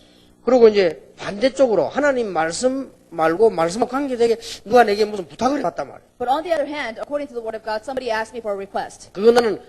그리고 이제 반대쪽으로 하나님 말씀 말고 말씀과 관계되게 누가 내게 무슨 부탁을 해왔단 말이에요. But on the other hand, according to the word of God, somebody asked me for a request. 그거 나는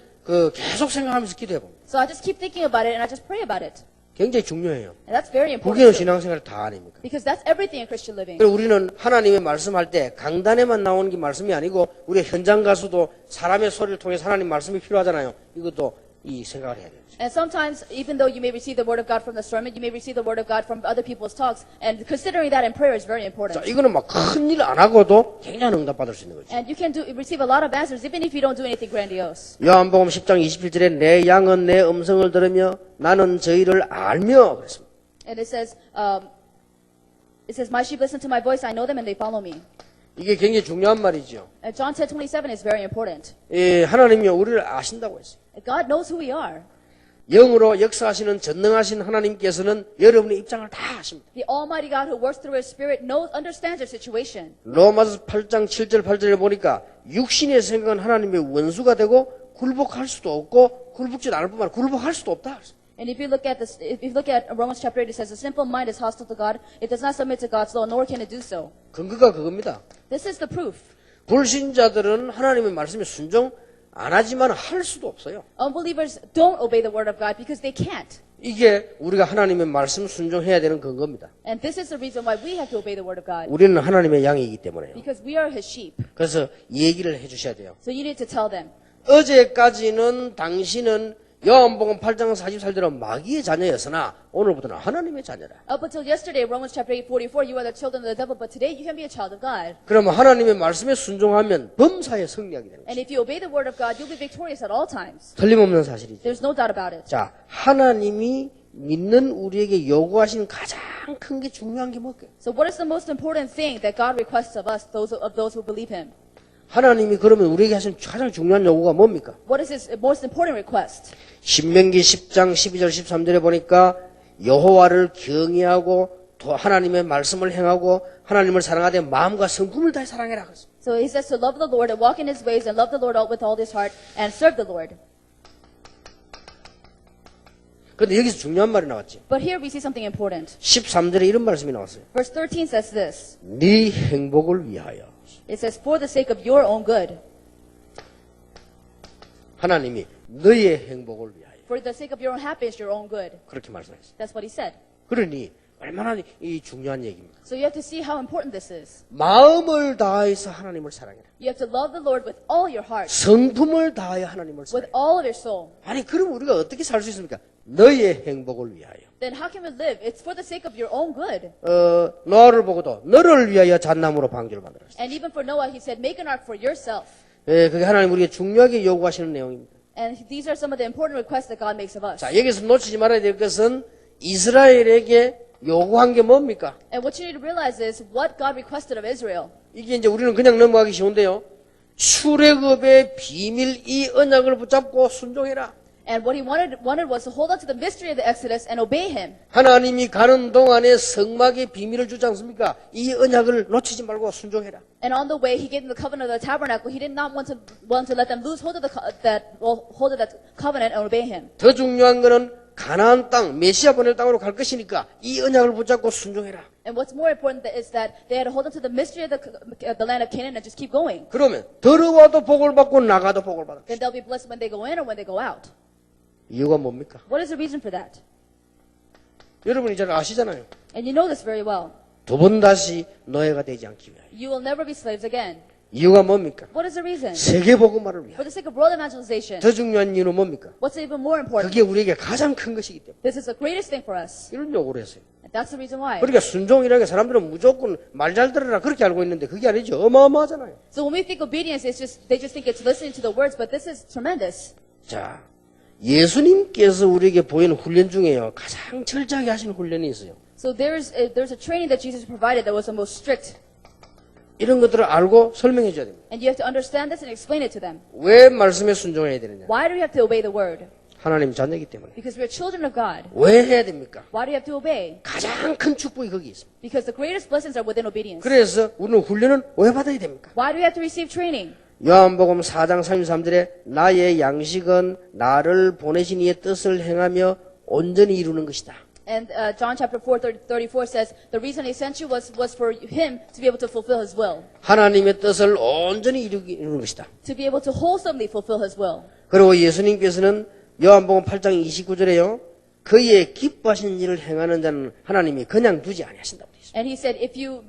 계속 생각하면서 기도해 봅니다. So I just keep thinking about it and I just pray about it. 굉장히 중요해요. And that's very 그게 important too, 신앙생활 다 아닙니까? because that's everything in Christian living. 그리고 우리는 하나님의 말씀할 때 강단에만 나오는 게 말씀이 아니고 우리 현장 가서도 사람의 소리를 통해 하나님 말씀이 필요하잖아요. 이것도 이 생각을 해야 돼요. And sometimes, even though you may receive the word of God from the sermon, you may receive the word of God from other people's talks. And considering that in prayer is very 자, important. 이거는 막 큰 일 안 하고도 굉장한 응답 받을 수 있는 거죠. And you can receive a lot of answers even if you don't do anything grandiose. 요한복음 10장 27절에 내 양은 내 음성을 들으며 나는 저희를 알며 그랬습니다. And it says, my sheep listen to my voice, I know them, and they follow me. 이게 굉장히 중요한 말이죠. And John 10:27 is very important. 하나님이 우리를 아신다고 했어요. God knows who we are. 영으로 역사하시는 전능하신 하나님께서는 여러분의 입장을 다 아십니다. The Almighty God who works through His Spirit understands your situation. 로마서 8장 7절 8절에 보니까 육신의 생각은 하나님의 원수가 되고 굴복할 수도 없고 굴복지 않을 뿐만 아니라 굴복할 수도 없다. And if you look at this, if you look at Romans chapter 8, it says, "The simple mind is hostile to God; it does not submit to God's law, nor can it do so." 근거가 그겁니다. This is the proof. 불신자들은 하나님의 말씀에 순종 안 하지만 할 수도 없어요. Unbelievers don't obey the word of God because they can't. 이게 우리가 하나님의 말씀 순종해야 되는 근거입니다. And this is the reason why we have to obey the word of God. 우리는 하나님의 양이기 때문에요. Because we are His sheep. 그래서 얘기를 해주셔야 돼요. So you need to tell them. 어제까지는 당신은 요한복음 8장 44절대로 마귀의 자녀였으나 오늘부터는 하나님의 자녀라. Up until yesterday, Romans chapter 8:44, you are the children of the devil, but today you can be a child of God. 그러면 하나님의 말씀에 순종하면 범사에 승리하게 되는 And 거죠. if you obey the word of God, you'll be victorious at all times. 틀림없는 사실이죠. There's no doubt about it. 자, 하나님이 믿는 우리에게 요구하신 가장 큰 게 중요한 게 뭘까요? So what is the most important thing that God requests of us, those who believe Him? 하나님이 그러면 우리에게 하신 가장 중요한 요구가 뭡니까? What is His most important request? 신명기 10장 12절 13절에 보니까 여호와를 경외하고 또 하나님의 말씀을 행하고 하나님을 사랑하되 마음과 성품을 다해 사랑해라. 그랬어요. So he says to love the Lord and walk in his ways and love the Lord with all his heart and serve the Lord. 그런데 여기서 중요한 말이 나왔지. But here we see something important. 13절에 이런 말씀이 나왔어요. Verse 13 says this. 네 행복을 위하여. It says, for the sake of your own good. 하나님이 너의 행복을 위하여. For the sake of your own happiness, your own good. 그렇게 말씀하셨어요. That's what he said. 그러니 얼마나 이 중요한 얘기입니까? So you have to see how important this is. 마음을 다해서 하나님을 사랑해라. You have to love the Lord with all your heart, 성품을 다하여 하나님을 with 사랑해라. all of your soul. 아니 그럼 우리가 어떻게 살 수 있습니까? 너의 행복을 위하여. Then how can we live? It's for the sake of your own good. 노아를 보고도 너를 위하여 잣나무로 방주를 만들었어. And even for Noah, he said, make an ark for yourself. 그게 하나님 우리에게 중요하게 요구하시는 내용입니다. And these are some of the important requests that God makes of us. 자, 여기서 놓치지 말아야 될 것은 이스라엘에게 요구한 게 뭡니까? And what you need to realize is what God requested of Israel. 이게 이제 우리는 그냥 넘어가기 쉬운데요. 출애굽의 비밀 이 언약을 붙잡고 순종해라. And what he wanted was to hold on to the mystery of the Exodus and obey him. 하나님이 가는 동안에 성막의 비밀을 주지 않습니까? 이 언약을 놓치지 말고 순종해라. And on the way, he gave them the covenant of the tabernacle. He did not want to let them lose hold of that covenant and obey him. 더 중요한 거는 가나안 땅, 메시아 보낼 땅으로 갈 것이니까 이 언약을 붙잡고 순종해라. And what's more important is that they had to hold on to the mystery of the land of Canaan and just keep going. 그러면 들어와도 복을 받고 나가도 복을 받아. Then they'll be blessed when they go in or when they go out. 이유가 뭡니까? What is the reason for that? 여러분이 잘 아시잖아요. And you know this very well. 두 번 다시 노예가 되지 않기 위하여. You will never be slaves again. 이유가 뭡니까? What is the reason? 세계복음화를 위하여. For the sake of world evangelization. 더 중요한 이유는 뭡니까? What's even more important? 그게 우리에게 가장 큰 것이기 때문에 This is the greatest thing for us. 이런 요구를 했어요. And that's the reason why. 그러니까 순종이라는 게 사람들은 무조건 말 잘 들으라 그렇게 알고 있는데 그게 아니죠. 어마어마하잖아요. So when we think obedience, they just think it's listening to the words, but this is tremendous. 자, 예수님께서 우리에게 보이는 훈련 중에요. 가장 철저하게 하시는 훈련이 있어요. So there's a training that Jesus provided that was the most strict. 이런 것들을 알고 설명해 줘야 됩니다. And you have to understand this and explain it to them. 왜 말씀에 순종해야 되느냐? Why do we have to obey the word? 하나님 자녀이기 때문에. Because we are children of God. 왜 해야 됩니까? Why do you have to obey? 가장 큰 축복이 거기 있습니다. Because the greatest blessings are within obedience. 그래서 우리는 훈련은 왜 받아야 됩니까? Why do we have to receive training? 요한복음 4장 33절에 나의 양식은 나를 보내신 이의 뜻을 행하며 온전히 이루는 것이다. And John chapter 4:34 says, the reason he sent you was for him to be able to fulfill his will. 하나님의 뜻을 온전히 이루는 것이다. To be able to wholesomely fulfill his will. 그리고 예수님께서는 요한복음 8장 29절에요. 그의 기뻐하신 일을 행하는 자는 하나님이 그냥 두지 아니하신다고 되어 있습니다. And he said, if you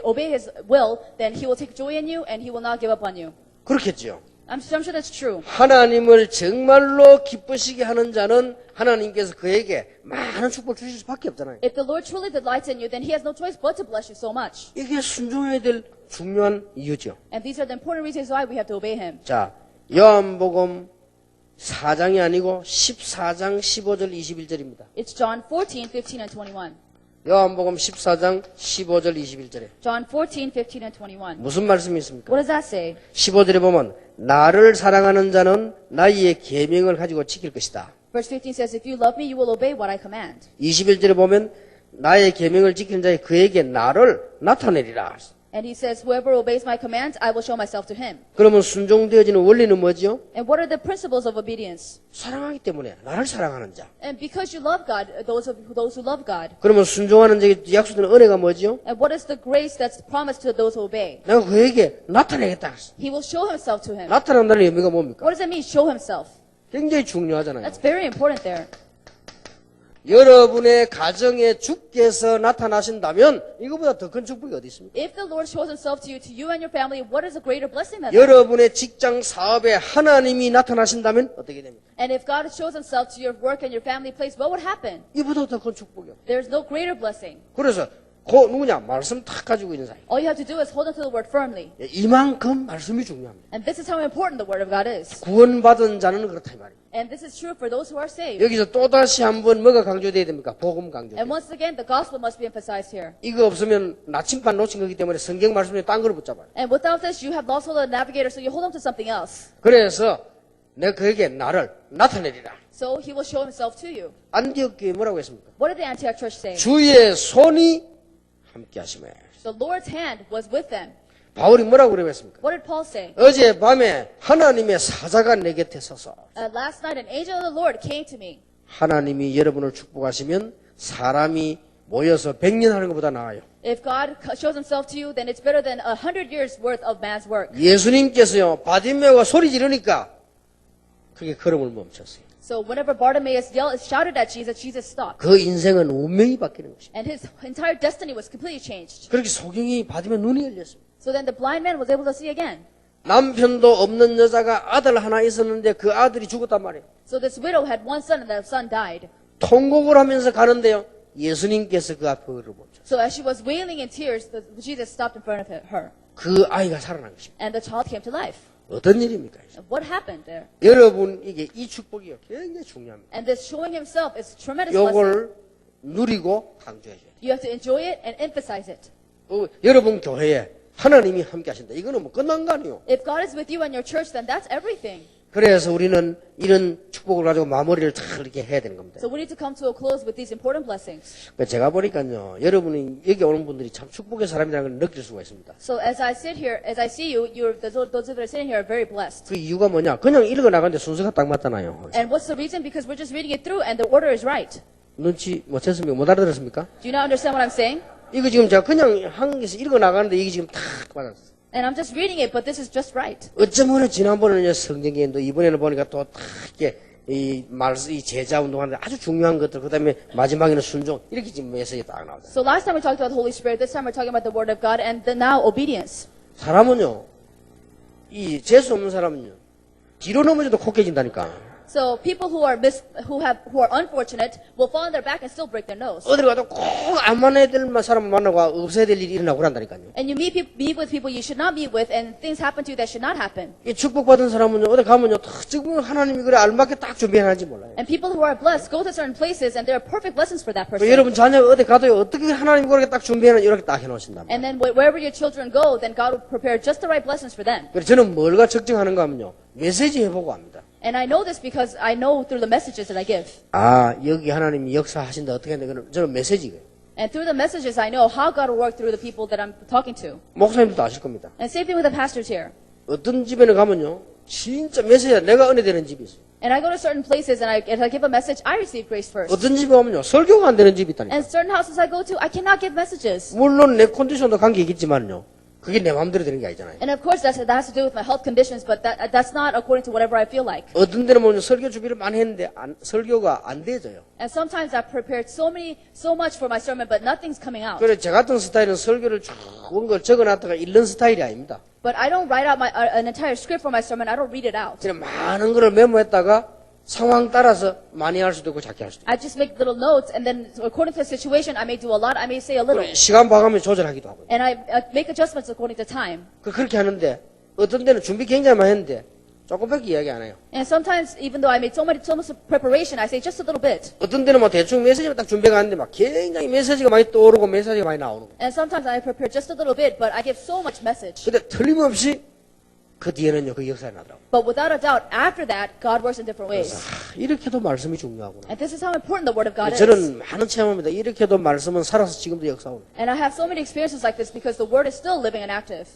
obey his will, then he will take joy in you and he will not give up on you. 그렇겠죠. I'm sure that's true. 하나님을 정말로 기쁘시게 하는 자는 하나님께서 그에게 많은 축복을 주실 수밖에 없잖아요. If the Lord truly delights in you, then he has no choice but to bless you so much. 이게 순종해야 될 중요한 이유죠. And these are the important reasons why we have to obey him. 자, 요한복음 4장이 아니고 14장 15절 21절입니다. It's John 14, 15, and 21. 요한복음 14장 15절 21절에 John 14, 15, and 21. 무슨 말씀이 있습니까? What does that say? 15절에 보면 나를 사랑하는 자는 나의 계명을 가지고 지킬 것이다. Verse 15 says, if you love me, you will obey what I command. 21절에 보면 나의 계명을 지키는 자의 그에게 나를 나타내리라. And he says, whoever obeys my commands, I will show myself to him. 그러면 순종되어지는 원리는 뭐죠? And what are the principles of obedience? 사랑하기 때문에 나를 사랑하는 자. And because you love God, those who love God. 그러면 순종하는 자에게 약속되는 은혜가 뭐죠? And what is the grace that's promised to those who obey? 내가 그에게 나타내겠다. He will show himself to him. 나타난다는 의미가 뭡니까? What does that mean, show himself? 굉장히 중요하잖아요. That's very important there. 여러분의 가정에 주께서 나타나신다면 이거보다 더 큰 축복이 어디 있습니까? If the Lord shows himself to you and your family, what is a greater blessing than that? 여러분의 직장 사업에 하나님이 나타나신다면 어떻게 됩니까? And if God shows himself to your work and your family place, what would happen? 이보다 더 큰 축복이요. There's no greater blessing. 그래서 그 누구냐? 말씀 탁 가지고 있는 사람. All you have to do is hold on to the word firmly. 이만큼 말씀이 중요합니다. And this is how important the word of God is. 구원받은 자는 그렇다 이 말이에요. And this is true for those who are saved. 여기서 또다시 한번 뭐가 강조돼야 됩니까? 복음 강조. And once again, the gospel must be emphasized here. 이거 없으면 나침반 놓친 거기 때문에 성경 말씀에 딴 거를 붙잡아요. And without this, you have lost hold of the navigator, so you hold on to something else. 그래서 내가 그에게 나를 나타내리라. So he will show himself to you. 안디옥 교회 뭐라고 했습니까? What did the Antioch church say? 주의 손이 함께 하시매. The Lord's hand was with them. 바울이 뭐라고 그랬습니까? What did Paul say? 어제 밤에 하나님의 사자가 내 곁에 서서 Last night, an angel of the Lord came to me. 하나님이 여러분을 축복하시면 사람이 모여서 100년 하는 것보다 나아요. If God shows himself to you, then it's better than 100 years worth of man's work. 예수님께서요, 바디메오가 소리 지르니까 그게 걸음을 멈췄어요. So whenever Bartimaeus shouted at Jesus, Jesus stopped. 그 인생은 운명이 바뀌는 것입니다. And his entire destiny was completely changed. 그렇게 소경이 바디메오 눈이 열렸습니다. So then the blind man was able to see again. 남편도 없는 여자가 아들 하나 있었는데 그 아들이 죽었단 말이에요. So this widow had one son and the son died. 통곡을 하면서 가는데요, 예수님께서 그 앞에 걸음을 멈췄어요. So as she was wailing in tears, Jesus stopped in front of her. 그 아이가 살아난 것입니다. And the child came to life. 어떤 일입니까? And what happened there? 여러분에게 이 축복이 굉장히 중요합니다. And this showing himself is a tremendous blessing. 요걸 누리고 강조해줘야 돼요. You have to enjoy it and emphasize it. 여러분 교회에 하나님이 함께 하신다. 이거는 뭐 끝난 거 아니에요. If God is with you and your church, then that's everything. 그래서 우리는 이런 축복을 가지고 마무리를 다 이렇게 해야 되는 겁니다. So we need to come to a close with these important blessings. 제가 보니까요, 여러분이 여기 오는 분들이 참 축복의 사람이라는 걸 느낄 수가 있습니다. So as I sit here, as I see you, those that are sitting here are very blessed. 그 이유가 뭐냐? 그냥 읽어 나가는데 순서가 딱 맞잖아요. And what's the reason? Because we're just reading it through and the order is right. 눈치 못 챘습니까? 못 알아들었습니까? Do you not understand what I'm saying? 이거 지금 제가 그냥 한국에서 읽어 나가는데 이게 지금 딱 맞았어요. And I'm just reading it, but this is just right. 어쩌면 지난번에는 성경에도 이번에는 보니까 또 딱 이렇게 이 제자 운동하는데 아주 중요한 것들, 그 다음에 마지막에는 순종, 이렇게 지금 메시지 딱 나오잖아요. So last time we talked about the Holy Spirit, this time we're talking about the Word of God, and now obedience. 사람은요, 이 재수 없는 사람은요, 뒤로 넘어져도 코 깨진다니까. So people who are unfortunate will fall on their back and still break their nose. 어딜 가도 꼭 안 만나야 될 사람을 만나고 없어야 될 일이 일어나고 그런다니까요. And you meet with people you should not meet with, and things happen to you that should not happen. 이 축복받은 사람은요, 어디 가면요, 지금 하나님이 그래 알맞게 딱 준비해놨는지 몰라요. And people who are blessed go to certain places, and there are perfect blessings for that person. 여러분 자녀가 어디 가도요, 어떻게 하나님이 그렇게 딱 준비해놨는지 이렇게 딱 해놓으신단 말이에요. And then wherever your children go, then God will prepare just the right blessings for them. 그래서 저는 뭘가 측정하는가 하면요, 메시지 해보고 합니다. And I know this because I know through the messages that I give. 아, 여기 하나님이 역사하신다, 어떻게 하는데, 그건 저는 메시지예요. And through the messages, I know how God will work through the people that I'm talking to. 목사님들도 아실 겁니다. And same thing with the pastors here. 어떤 집에는 가면요, 진짜 메시지가 내가 은혜 되는 집이 있어요. And I go to certain places, and as I give a message, I receive grace first. 어떤 집에 가면요, 설교가 안 되는 집이 있다니까. And certain houses I go to, I cannot give messages. 물론 내 컨디션도 관계있겠지만요, 그게 내 마음대로 되는 게 아니잖아요. And of course, that has to do with my health conditions, but that's not according to whatever I feel like. 어떤 데는 보면 설교 준비를 많이 했는데 설교가 안 돼져요. And sometimes I've prepared so much for my sermon, but nothing's coming out. 그래서 저 같은 스타일은 설교를 쭉 원걸 적어놨다가 읽는 스타일이 아닙니다. But I don't write out an entire script for my sermon. I don't read it out. 그냥 많은 거를 메모했다가 상황 따라서 많이 할 수도 있고 작게 할 수도 있고. I just make little notes, and then according to the situation, I may do a lot, I may say a little. 시간 봐가면 조절하기도 하고. And I make adjustments according to time. 그렇게 하는데 어떤 데는 준비 굉장히 많이 했는데 조금밖에 이야기 안 해요. And sometimes, even though I made so much preparation, I say just a little bit. 어떤 데는 뭐 대충 메시지만 딱 준비가 안 돼 막 굉장히 메시지가 많이 떠오르고 메시지가 많이 나오는 거예요. And sometimes I prepare just a little bit, but I give so much message. 근데 틀림없이 그 뒤에는요, 그 역사가 나더라고요. But without a doubt, after that, God works in different ways. 이렇게도 말씀이 중요하구나. And this is how important the Word of God is. 저는 많은 체험합니다. 이렇게도 말씀은 살아서 지금도 역사하고 And I have so many experiences like this because the Word is still living and active.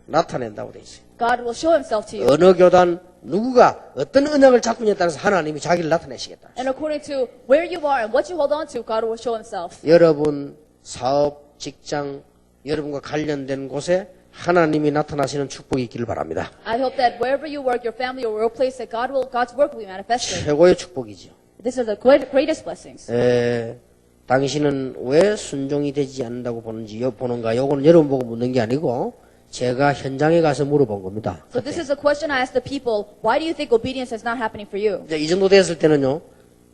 나타낸다고 돼 있어요. God will show Himself to you. 어느 교단 누구가 어떤 언약을 잡느냐에 따라서 하나님이 자기를 나타내시겠다. And according to where you are and what you hold on to, God will show Himself. 여러분 사업, 직장, 여러분과 관련된 곳에 하나님이 나타나시는 축복이 있기를 바랍니다. I hope that wherever you work, your family or workplace, that God's work will be manifested. 최고의 축복이지요. This is the greatest blessings. 당신은 왜 순종이 되지 않는다고 보는가? 요거는 여러분 보고 묻는 게 아니고 제가 현장에 가서 물어본 겁니다. So this is a question I asked the people. Why do you think obedience is not happening for you? 이제 이 정도 됐을 때는요,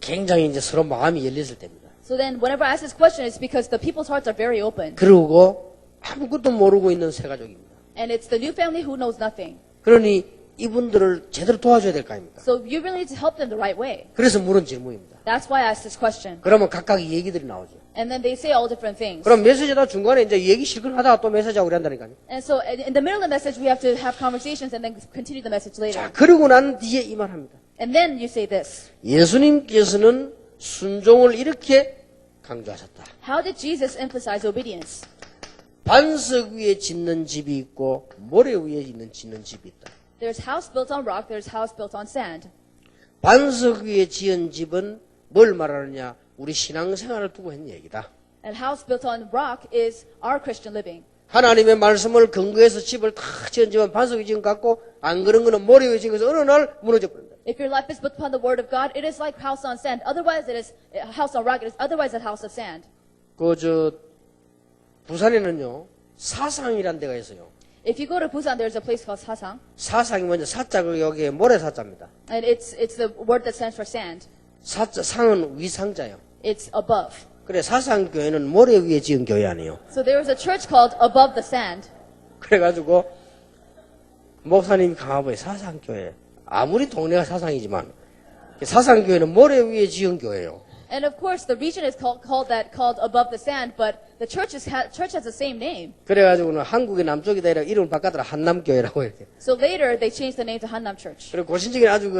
굉장히 이제 서로 마음이 열렸을 때입니다. So then whenever I ask this question, it's because the people's hearts are very open. 그리고 아무것도 모르고 있는 새 가족입니다. And it's the new family who knows nothing. 그러니 이분들을 제대로 도와줘야 될 거 아닙니까? So you really need to help them the right way. 그래서 물은 질문입니다. That's why I asked this question. 그러면 각각의 얘기들이 나오죠. And then they say all different things. 그럼 메시지다 중간에 이제 얘기 실컷 하다가 또 메시지하고 그런다니까요. And so in the middle of the message, we have to have conversations and then continue the message later. 자, 그러고 난 뒤에 이 말 합니다. And then you say this. 예수님께서는 순종을 이렇게 강조하셨다. How did Jesus emphasize obedience? 반석 위에 짓는 집이 있고 모래 위에 짓는 집이 있다. There's house built on rock, there's house built on sand. 반석 위에 지은 집은 뭘 말하느냐? 우리 신앙생활을 두고 했는 얘기다. And house built on rock is our Christian living. 하나님의 말씀을 근거해서 집을 탁 지은 집은 반석이 지은 것 같고 안 그런 거는 모래 위에 지은 것은 어느 날 무너져 버린다. If your life is built upon the word of God, it is like house on sand. Otherwise, it is a house on rock. It is otherwise a house of sand. 부산에는요 사상이란 데가 있어요. If you go to Busan, there's a place called Sasang, 사상이 먼저 사자가 여기에 모래 사자입니다. and it's the word that stands for sand. 사자 상은 위상자요. It's above. 그래 사상 교회는 모래 위에 지은 교회 아니에요. So there is a church called Above the Sand. 그래가지고 목사님이 강화보에 사상 교회 아무리 동네가 사상이지만 사상 교회는 모래 위에 지은 교회예요. And of course, the region is called Above the Sand, but the church has the same name. 그래가지고는 한국의 남쪽이다 이라 이름을 바꿨더라 한남교회라고 이렇게. So later, they changed the name to Hannam Church. 그리고 고신적인 아주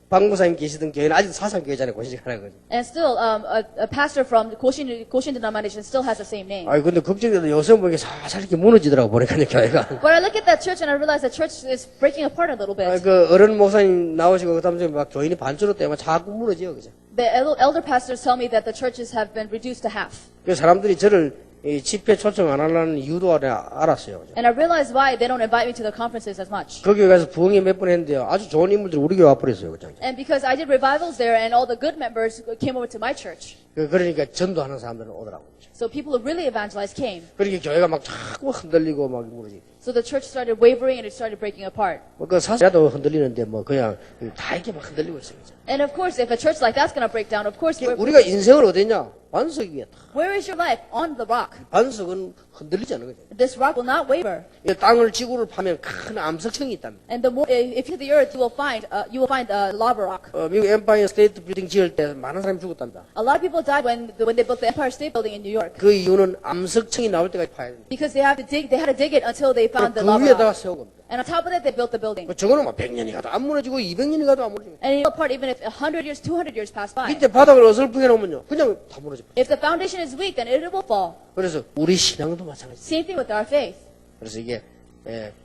박무사님 계시던 교회는 아직도 사상 교회잖아요. 고신적 하나 거죠. And still, a pastor from Koshin denomination still has the same name. 아이 근데 걱정돼도 요새 보니까 살살 이렇게 무너지더라고 보니까요 교회가. But I look at that church and I realize the church is breaking apart a little bit. 그 어른 목사님 나오시고 그다음에 막 교인이 반주로 때문에 자꾸 무너져요, 그죠? The elder pastors tell me that the churches have been reduced to half. 그 사람들이 저를 이 집회 초청 안 하려는 이유도 알았어요. 그죠? And I realize why they don't invite me to the conferences as much. 거기 가서 부흥회 몇 번 했는데요. 아주 좋은 인물들이 우리 교회 와버렸어요. 그죠? And because I did revivals there and all the good members came over to my church. 그러니까 전도하는 사람들은 오더라고요. So people who really evangelized came. 그러니까 교회가 막 자꾸 흔들리고 막 무너지고. So the church started wavering and it started breaking apart. 그 사자도 흔들리는데 뭐 그냥 다 이렇게 막 흔들리고 있어요. 그죠? And of course, if a church like that's going to break down, of course, 우리가 인생을 어디냐? 반석 위에. where is your life? On the rock. 반석은 흔들리지 않는 거죠. This rock will not waver. 이 땅을 지구를 파면 큰 암석층이 있답니다. And the more, if you hit the earth, you will find lava rock. 미국 엠파이어 스테이트 빌딩 지을 때 많은 사람이 죽었답니다. A lot of people died when they built the Empire State Building in New York 그 이유는 암석층이 나올 때까지 파야 됩니다. because they had to dig it until they found the 그 lava 위에다가 rock. 세우고 겁니다. And on top of that, they built the building. 저거는 뭐 100년이 가도 안 무너지고 200년이 가도 안 무너집니다. And it fell apart even if 100 years, 200 years pass by. 밑에 바닥을 어설프게 놓으면요. 그냥 다 무너집니다. If the foundation is weak, then it will fall. 그래서 우리 신앙도 마찬가지. Same thing with our faith. 그래서 이게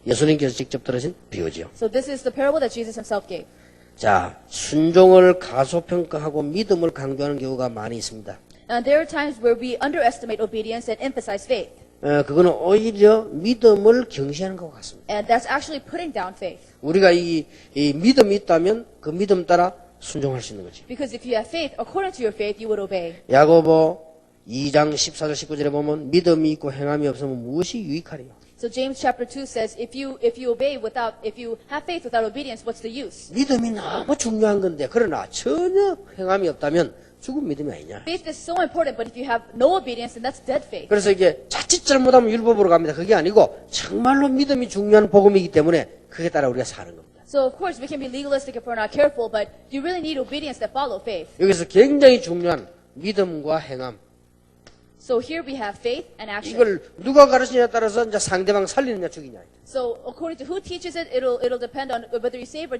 예수님께서 직접 들으신 비유죠. So this is the parable that Jesus himself gave. 자, 순종을 가소평가하고 믿음을 강조하는 경우가 많이 있습니다. And there are times where we underestimate obedience and emphasize faith. 그거는 오히려 믿음을 경시하는 것 같습니다. And that's actually putting down faith. 우리가 이 믿음이 있다면 그 믿음 따라 순종할 수 있는 거죠. Because if you have faith, according to your faith, you would obey. 야고보 2장 14절 19절에 보면 믿음이 있고 행함이 없으면 무엇이 유익하리요? So James chapter 2 says, if you have faith without obedience, what's the use? 믿음이 너무 중요한 건데 그러나 전혀 행함이 없다면 죽은 믿음이 아니냐. Faith is so important, but if you have no obedience, then that's dead faith. 그래서 이게 자칫 잘못하면 율법으로 갑니다. 그게 아니고 정말로 믿음이 중요한 복음이기 때문에 그에 따라 우리가 사는 겁니다. So of course we can be legalistic if we're not careful, but you really need obedience that follow faith. 여기서 굉장히 중요한 믿음과 행함. So here we have faith and action. 이걸 누가 가르치냐에 따라서 이제 상대방 살리느냐 죽이냐. So according to who teaches it, it'll depend on whether you save or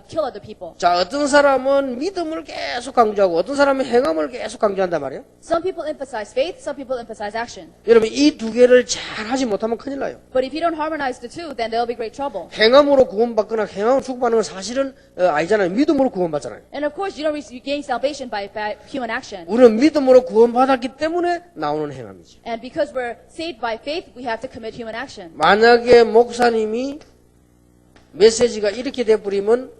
kill other people. 자, 어떤 사람은 믿음을 계속 강조하고 어떤 사람은 행함을 계속 강조한단 말이에요. Some people emphasize faith, some people emphasize action. 여러분 이 두 개를 잘 하지 못하면 큰일 나요. But if you don't harmonize the two, then there'll be great trouble. 행함으로 구원받거나 행함으로 축복받는 건 사실은 아니잖아요. 믿음으로 구원받잖아요. And of course, you don't gain salvation by human action. 우리는 믿음으로 구원받았기 때문에 나오는 행함이죠. And because we're saved by faith, we have to commit human action. 만약에 목사님이 메시지가 이렇게 돼버리면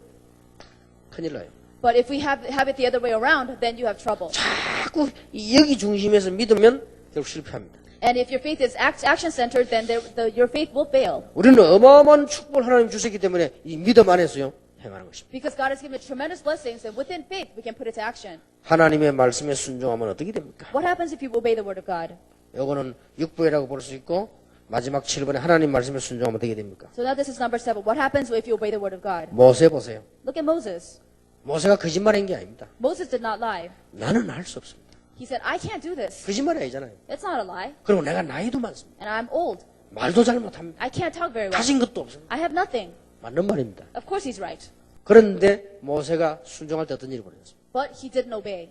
큰일 나요. But if we have it the other way around, then you have trouble. 자꾸 여기 중심에서 믿으면 결국 실패합니다. And if your faith is action-centered, then your faith will fail. 우리는 어마어마한 축복을 하나님 주셨기 때문에 이 믿음 안에서요 행하는 것입니다. Because God has given tremendous blessings, and within faith, we can put it to action. 하나님의 말씀에 순종하면 어떻게 됩니까? What happens if you obey the word of God? 요거는 6부회라고 볼 수 있고 마지막 7번에 하나님 말씀에 순종하면 어떻게 됩니까? So now this is number 7. What happens if you obey the word of God? 모세 보세요. Look at Moses. 모세가 거짓말한 게 아닙니다. Moses did not lie. 나는 할 수 없습니다. He said, I can't do this. 거짓말이 아니잖아요. It's not a lie. 그리고 내가 나이도 많습니다. And I'm old. 말도 잘 못합니다. I can't talk very well. 가진 것도 없습니다. I have nothing. 맞는 말입니다. Of course he's right. 그런데 모세가 순종할 때 어떤 일이 벌어졌습니까? But he didn't obey.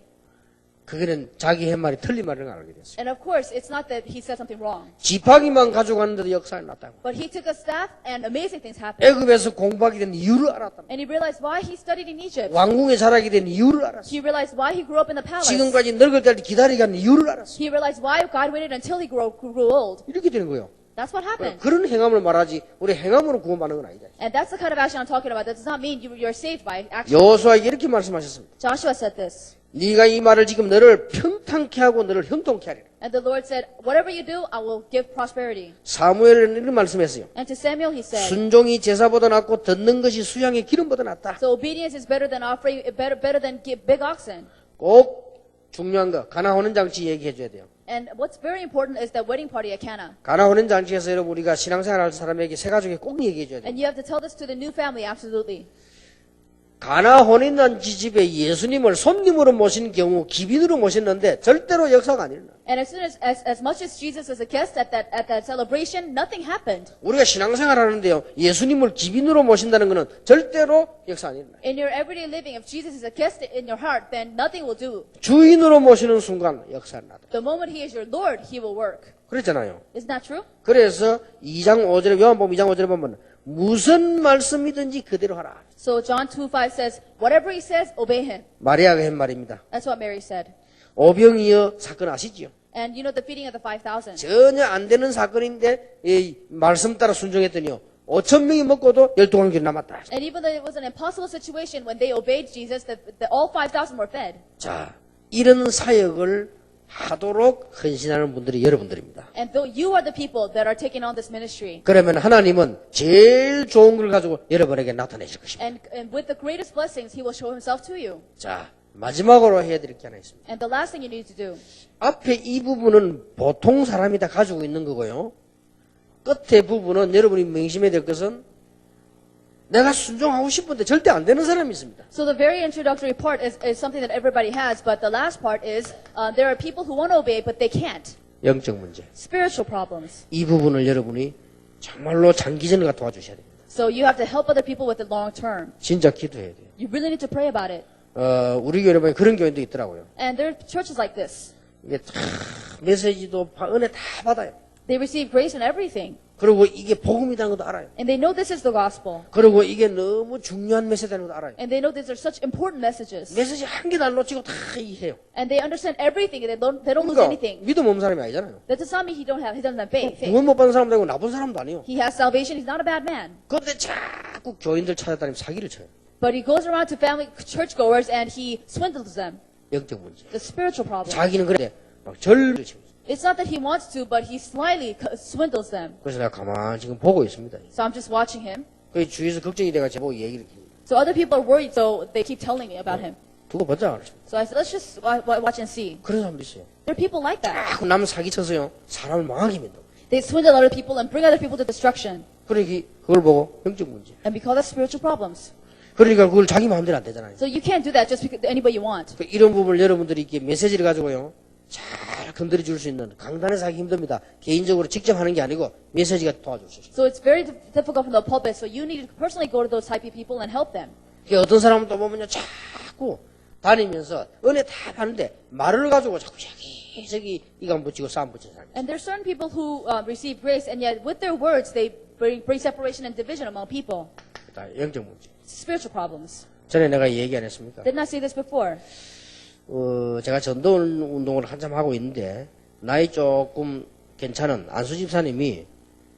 그게는 자기 한 말이 틀린 말을 알게 됐어요. And of course, it's not that he said something wrong. 지팡이만 가져갔는데도 역사가 났다고. But he took a staff and amazing things happened. 애굽에서 공부하게 된 이유를 알았다. And he realized why he studied in Egypt. 왕궁에 자라게 된 이유를 알았어. He realized why he grew up in the palace. 지금까지 늙을 때까지 기다리게 한 이유를 알았어. He realized why God waited until he grew old. 이렇게 되는 거예요. That's what happened. 그런 행함을 말하지 우리 행함으로 구원받는 건 아니다. And that's the kind of action I'm talking about. That does not mean you're saved by action. 여호수아에게 이렇게 말씀하셨습니다. Joshua said this. 네가 이 말을 지금 너를 평탄케 하고 너를 형통케 하리라. And the Lord said, whatever you do, I will give prosperity. 사무엘은 이런 말씀했어요. And to Samuel he said, 순종이 제사보다 낫고 듣는 것이 수양의 기름보다 낫다. so obedience is better than offering, better than big oxen. 꼭 중요한 거 가나 혼인 장치 얘기해 줘야 돼요. And what's very important is the wedding party at Cana. 가나 혼인 장치에서 여러분 우리가 신앙생활 할 사람에게 세 가족에 꼭 얘기해 줘야 돼요. And you have to tell this to the new family, absolutely. 가나 혼인 잔치 집에 예수님을 손님으로 모신 경우 기빈으로 모셨는데 절대로 역사가 안 일어나. And as soon as much as Jesus was a guest at that celebration, nothing happened. 우리가 신앙생활 하는데요. 예수님을 기빈으로 모신다는 것은 절대로 역사 안 일어나. In your everyday living, if Jesus is a guest in your heart, then nothing will do. 주인으로 모시는 순간 역사가 나다. The moment he is your Lord, he will work. 그랬잖아요. Isn't that true? 그래서 2장 5절에 요한복음 2장 5절에 보면 무슨 말씀이든지 그대로 하라. So John 2:5 says, whatever he says, obey him. 마리아가 한 말입니다. That's what Mary said. 오병이어 사건 아시지요? And you know the feeding of the 5,000. 전혀 안 되는 사건인데 이 말씀 따라 순종했더니요. 5천 명이 먹고도 12공기 남았다. And even though it was an impossible situation, when they obeyed Jesus, all 5,000 were fed. 자, 이런 사역을 하도록 헌신하는 분들이 여러분들입니다. And though you are the people that are taking on this ministry, 그러면 하나님은 제일 좋은 걸 가지고 여러분에게 나타내실 것입니다. and with the greatest blessings, he will show himself to you. 자, 마지막으로 해야 될 게 하나 있습니다. And the last thing you need to do, 앞에 이 부분은 보통 사람이 다 가지고 있는 거고요. 끝에 부분은 여러분이 명심해야 될 것은 내가 순종하고 싶은데 절대 안 되는 사람이 있습니다. so the very introductory part is something that everybody has, but the last part is there are people who want to obey, but they can't. 영적 문제. Spiritual problems. 이 부분을 여러분이 정말로 장기전과 도와주셔야 됩니다. So you have to help other people with the long term. 진짜 기도해야 돼요. You really need to pray about it. 우리 교회 보면 그런 교회도 있더라고요. And there are churches like this. 이게 다 메시지도 은혜 다 받아요. They receive grace in everything. 그리고 이게 복음이라는 것도 알아요. And they know this is the gospel. 그리고 이게 너무 중요한 메시지라는 것도 알아요. And they know these are such important messages. 메시지 한 개도 안 놓치고 다 이해해요. And they understand everything. They don't lose 그러니까 anything. 믿음 없는 사람이 아니잖아요. That does not mean he doesn't have faith. 구원 못 받은 사람도 아니고 나쁜 사람도 아니에요. He has salvation. He's not a bad man. 그런데 자꾸 교인들 찾아다니면 사기를 쳐요. But he goes around to family churchgoers and he swindles them. 영적 문제. The spiritual problem. 자기는 그래 막 절을 치고 있어요. It's not that he wants to, but he slyly swindles them. 그래서 내가 가만히 지금 보고 있습니다. So I'm just watching him. 그 주위에서 걱정이 돼가 저보고 얘기를 So other people are worried, so they keep telling me about him. 두고 보자 그랬죠. So I said, let's just watch and see. 그런 사람도 있어요. There are people like that. 자꾸 남 사기쳐서요 사람을 망하게 만들고. They swindle other people and bring other people to destruction. 그러니까 그걸 보고 영적 문제. And we call that spiritual problems. 그러니까 그걸 자기 마음대로 안 되잖아요. So you can't do that just because any way you want. 그 이런 부분을 여러분들이 이렇게 메시지를 가지고요 잘 건드려 줄 수 있는 강단에서 하기 힘듭니다. 개인적으로 직접 하는 게 아니고 메시지가 도와줄 수 있어요. So it's very difficult from the pulpit. So you need to personally go to those type of people and help them. 그러니까 어떤 사람은 또 보면요 자꾸 다니면서 은혜 다 받는데 말을 가지고 자꾸 저기 이간 붙이고 싸움 붙이는 사람. And there's certain people who receive grace, and yet with their words they bring separation and division among people. 다 영적 문제. Spiritual problems. 전에 내가 얘기 안 했습니까? Didn't I say this before? 제가 전도 운동을 한참 하고 있는데 나이 조금 괜찮은 안수 집사님이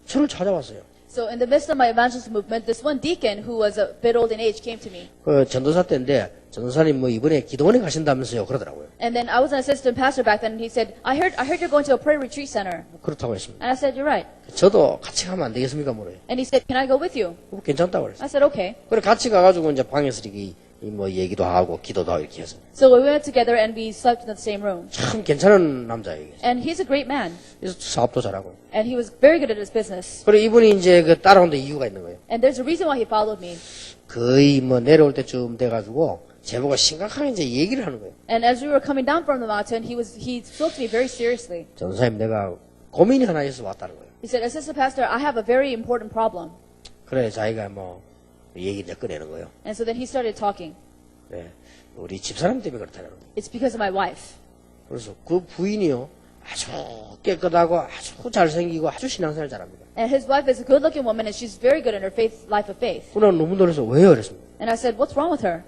저를 찾아왔어요. So in the midst of my evangelism movement, this one deacon who was a bit old in age came to me. 그 전도사 때인데 전도사님 뭐 이번에 기도원에 가신다면서요 그러더라고요. And then I was an assistant pastor back then, and he said, I heard you're going to a prayer retreat center. 그렇다고 했습니다. And I said, you're right. 저도 같이 가면 안 되겠습니까 뭐래요. And he said, can I go with you? 괜찮다고 그랬어요. I said, okay. 그래 같이 가가지고 이제 방에서 이렇게 뭐 얘기도 하고 기도도 하고 이렇게 해서 So we went together and we slept in the same room. 참 괜찮은 남자예요. And he's a great man. 그래서 사업도 잘하고. And he was very good at his business. 그래 이분이 이제 그 따라온 데 이유가 있는 거예요. And there's a reason why he followed me. 거의 뭐 내려올 때쯤 돼가지고 제보고 심각하게 이제 얘기를 하는 거예요. And as we were coming down from the mountain, he spoke to me very seriously. 전사님 내가 고민이 하나 있어서 왔다는 거예요. He said, Assistant Pastor, I have a very important problem. 그래 자기가 뭐 얘기 이제 꺼내는 거예요. And so then he started talking. 네. 우리 집사람 때문에 그렇다는 거예요. It's because of my wife. 그래서 그 부인이요. 아주 깨끗하고 아주 잘생기고 아주 신앙생활 잘합니다. And his wife is a good-looking woman, and she's very good in her faith, life of faith. 그러나 너무 놀라서 왜요? 그랬습니다. And I said, what's wrong with her?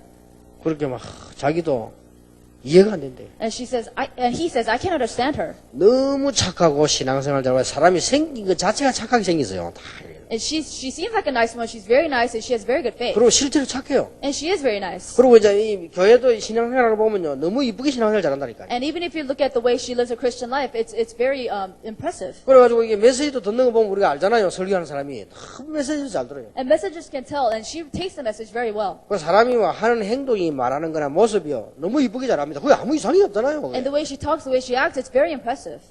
그렇게 막 자기도 이해가 안 된대요. And he says, I can't understand her. 너무 착하고 신앙생활 잘하고 사람이 생긴 것 자체가 착하게 생겼어요. 다 이래요. And she seems like a nice woman. She's very nice, and she has very good faith. 그리고 실제로 착해요. And she is very nice. 그리고 이제 이 교회도 신앙생활을 보면요. 너무 이쁘게 신앙생활 잘한다니까요. And even if you look at the way she lives her Christian life, it's very impressive. 그래가지고 이게 메시지도 듣는 거 보면 우리가 알잖아요. 설교하는 사람이 너무 메시지를 잘 들어요. And messengers can tell, and she takes the message very well. 그 사람이 하는 행동이 말하는 거나 모습이요. 너무 이쁘게 잘합니다. 그게 아무 이상이 없잖아요. 그게. And the way she talks, the way she acts, it's very impressive.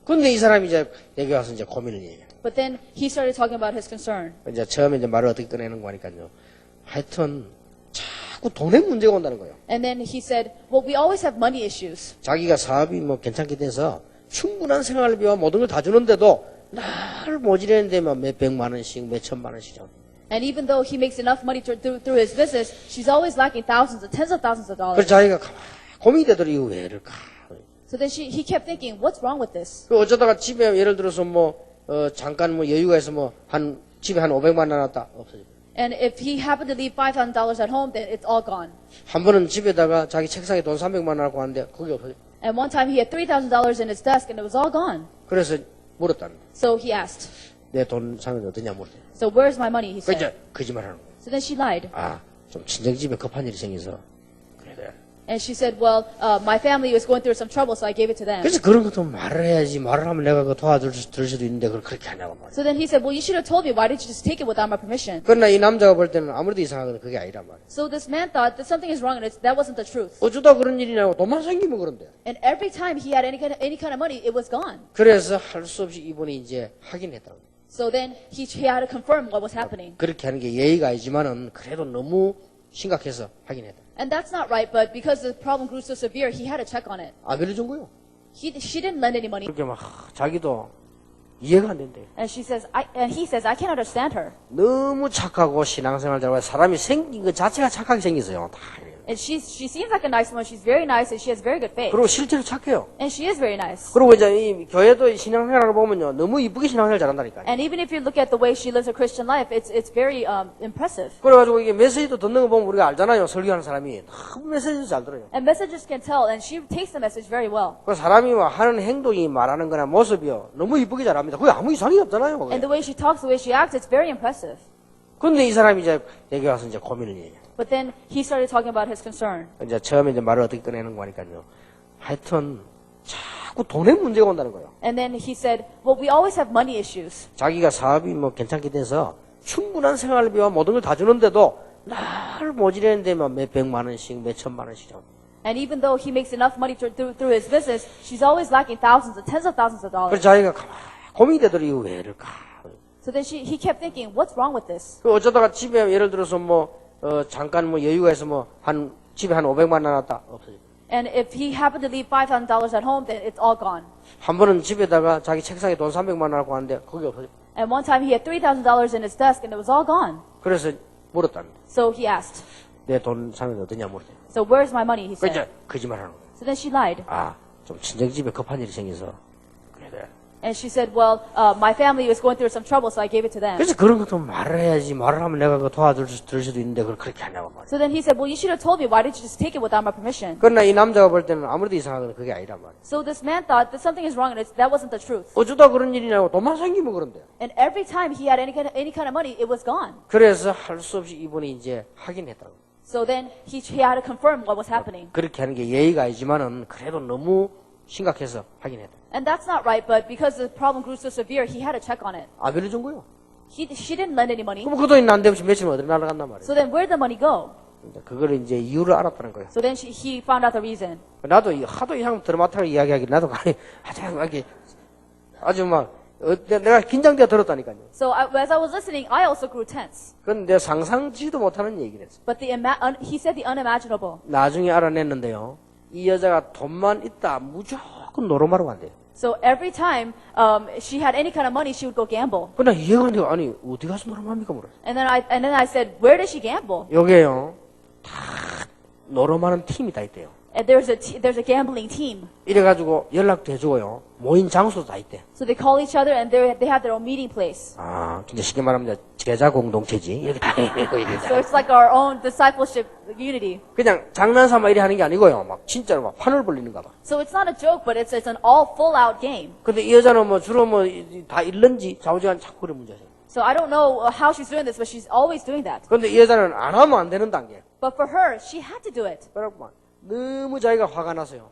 근데 이 사람이 이제 여기 와서 이제 고민을 해요. But then he started talking about his concern. 이제 처음에 이제 말을 어떻게 꺼내는 거니까요. 하여튼 자꾸 돈의 문제가 온다는 거예요. And then he said, well, we always have money issues. 자기가 사업이 뭐 괜찮게 돼서 충분한 생활비와 모든 걸 다 주는데도 날 모지르는데 몇 백만 원씩 몇 천만 원씩이죠. And even though he makes enough money through his business, she's always lacking thousands and tens of thousands of 그래서 dollars. 자기가 고민이 되더니 이거 왜 이럴까. So then he kept thinking, what's wrong with this? 그 어쩌다가 집에 예를 들어서 잠깐 여유가 있어 집에 한 500만 원 나왔다. 없어져. And if he happened to leave $5,000 at home, then it's all gone. 한 번은 집에다가 자기 책상에 돈 300만 원 갖고 왔는데 그게 없어져. And one time he had $3,000 in his desk, and it was all gone. 그래서 물었다는 거예요. So he asked, 내 돈 상황이 어떠냐 물었대요. so where's my money? He 그 said. 이제 거짓말하는 거예요. So then she lied. 아, 좀 친정집에 급한 일이 생겨서 그래. And she said, well, my family was going through some trouble, so I gave it to them. 그래서 그런 것도 말을 해야지. 말을 하면 내가 그 도와줄 수도 있는데 그걸 그렇게 하냐고 말이야. So then he said, well, you should have told me. Why did you just take it without my permission? 그러나 이 남자가 볼 때는 아무래도 이상하거든. 그게 아니란 말이야. So this man thought that something is wrong, and that wasn't the truth. 어쩌다 그런 일이냐고 돈만 생기면 그런데. And every time he had any kind of money, it was gone. 그래서 할 수 없이 이분이 이제 확인했다는 거야. So then he had to confirm what was happening. 그렇게 하는 게 예의가 아니지만은 그래도 너무 심각해서 확인했다. And that's not right, but because the problem grew so severe, he had to check on it. 안 빌려준 거요. She didn't lend any money. 그렇게 막 자기도 이해가 안 된대. And he says, I can't understand her. 너무 착하고 신앙생활 잘하고 사람이 생긴 것 자체가 착하게 생겼어요. 다 이래요. And she seems like a nice woman. She's very nice, and she has very good faith. 그리고 실제로 착해요. And she is very nice. 그리고 이제 이 교회도 신앙생활을 보면요. 너무 이쁘게 신앙생활 잘한다니까요. And even if you look at the way she lives her Christian life, it's very impressive. 그래가지고 이게 메시지도 듣는 거 보면 우리가 알잖아요. 설교하는 사람이 너무 메시지를 잘 들어요. And messengers can tell, and she takes the message very well. 그 사람이 하는 행동이 말하는 거나 모습이요. 너무 이쁘게 잘합니다. 그게 아무 이상이 없잖아요. 그게. And the way she talks, the way she acts, it's very impressive. 근데 이 사람이 이제 여기 와서 이제 고민을 해요. But then he started talking about his concern. 이제 처음에 이제 말을 어떻게 꺼내는 거니까요. 하여튼 자꾸 돈의 문제가 온다는 거예요. And then he said, well, we always have money issues. 자기가 사업이 괜찮게 돼서 충분한 생활비와 모든 걸 다 주는데도 날 모지르는데 몇 백만 원씩 몇 천만 원씩이죠. And even though he makes enough money through his business, she's always lacking thousands and tens of thousands of 그래서 dollars. 자기가 고민이 되더니 이거 왜 이럴까. So then he kept thinking, what's wrong with this? 그 어쩌다가 집에 예를 들어서 잠깐 여유가 있어 집에 한 500만 원 나왔다. 없어져. And if he happened to leave $5,000 at home, then it's all gone. 한 번은 집에다가 자기 책상에 돈 300만 원 갖고 왔는데 그게 없어져. And one time he had $3,000 in his desk, and it was all gone. 그래서 물었답니다. So he asked, 내 돈 상황이 어떠냐 물었대요. so where's my money? He 그 said. 이제 거짓말하는 거예요. So then she lied. 아, 좀 친정집에 급한 일이 생겨서 그래. And she said, well, my family was going through some trouble, so I gave it to them. 그래서 그런 것도 말을 해야지. 말을 하면 내가 그 도와줄 수도 있는데 그걸 그렇게 하냐고 말이야. So then he said, well, you should have told me. Why did you just take it without my permission? 그러나 이 남자가 볼 때는 아무래도 이상하거든. 그게 아니란 말이야. So this man thought that something is wrong, and that wasn't the truth. 어쩌다 그런 일이냐고 돈만 생기면 그런데. And every time he had any kind of money, it was gone. 그래서 할 수 없이 이분이 이제 확인했다고. So then he had to confirm what was happening. 그렇게 하는 게 예의가 아니지만은 그래도 너무 심각해서 확인했다. And that's not right, but because the problem grew so severe, he had to check on it. 안 빌려준 거요. She didn't lend any money. 그럼 그 돈이 난 데없이 며칠 어디 날아갔단 말이야. So then where'd the money go? 그거를 이제 이유를 알았다는 거예요. So then he found out the reason. 나도 하도 형 드라마타를 이야기하기 나도 아주 막 내가 긴장되어 들었다니까요. So as I was listening, I also grew tense. 그건 내가 상상지도 못하는 얘기를 했어. But he said the unimaginable. 나중에 알아냈는데요. 이 여자가 돈만 있다 무조건 노름하러 간대요. So every time she had any kind of money, she would go gamble. 그나 이해가 안 돼. 아니 어디 가서 놀면 합니까 뭐라. And then I said, where does she gamble? 요게요. 다 노름하는 팀이 다 있대요. And there's a gambling team. 이래가지고 연락도 해주고요. 모인 장소도 다 있대. So they call each other and they have their own meeting place. 아, 진짜 쉽게 말하면 이제 제자 공동체지. 이렇게 다 있고 So it's like our own discipleship unity. 그냥 장난삼아 이래 하는 게 아니고요. 막 진짜로 막 판을 벌리는가 봐. So it's not a joke, but it's an all full out game. 근데 이 여자는 뭐 주로 뭐 다 잃는지 좌우지간 자꾸 그런 문제죠. So I don't know how she's doing this, but she's always doing that. 근데 이 여자는 안 하면 안 되는 단계. But for her, she had to do it. 그렇구만. 너무 자기가 화가 나서요.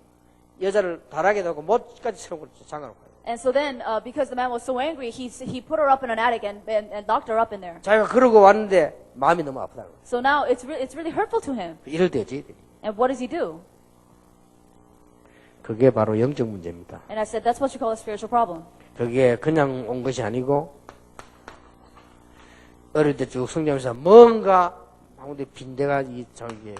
여자를 다락에 넣고 못까지 채우고 잠가놓고. And so then, because the man was so angry, he put her up in an attic and locked her up in there. 자기가 그러고 왔는데 마음이 너무 아프다는 거예요. So now it's really hurtful to him. 이럴 때지. And what does he do? 그게 바로 영적 문제입니다. And I said, that's what you call a spiritual problem. 그게 그냥 온 것이 아니고 어릴 때 쭉 성장하면서 뭔가 아무데 빈대가 저기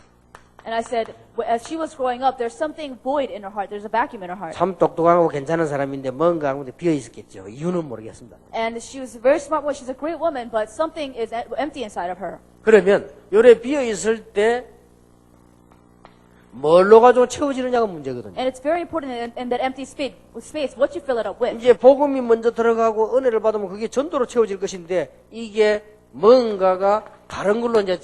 And I said, as she was growing up, there's something void in her heart. There's a vacuum in her heart. 참 똑똑하고 괜찮은 사람인데 뭔가 아무데 비어 있었겠죠. 이유는 모르겠습니다. And she was a very smart woman. She's a great woman, but something is empty inside of her. 그러면 요래 비어 있을 때 뭘로 가지고 채워지느냐가 문제거든요. And it's very important in that empty space, what you fill it up with. 이제 복음이 먼저 들어가고 은혜를 받으면 그게 전도로 채워질 것인데 이게 뭔가가 다른 걸로 이제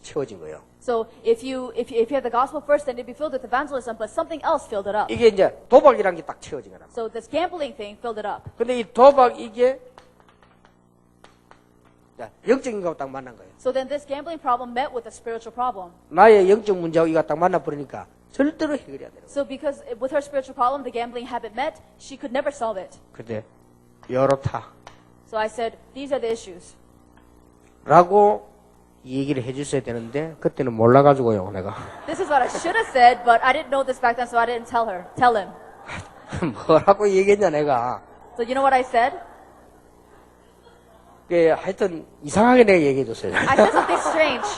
채워진 거예요. So if you have the gospel first, then it'd be filled with evangelism, but something else filled it up. 이게 이제 도박이란 게 딱 채워진 거라. So this gambling thing filled it up. 근데 이 도박 이게 영적인 거하고 딱 만난 거예요. So then this gambling problem met with a spiritual problem. 나의 영적 문제하고 이거 딱 만나버리니까 절대로 해결이 안 되는 거예요. So because with her spiritual problem, the gambling habit met, she could never solve it. 근데 요렇다 So I said, these are the issues. 라고 얘기를 해줬어야 되는데 그때는 몰라가지고요 내가 This is what I should have said, but I didn't know this back then, so I didn't tell him. 뭐라고 얘기했냐 내가 So you know what I said? 그 하여튼 이상하게 내가 얘기해줬어요. I said something strange.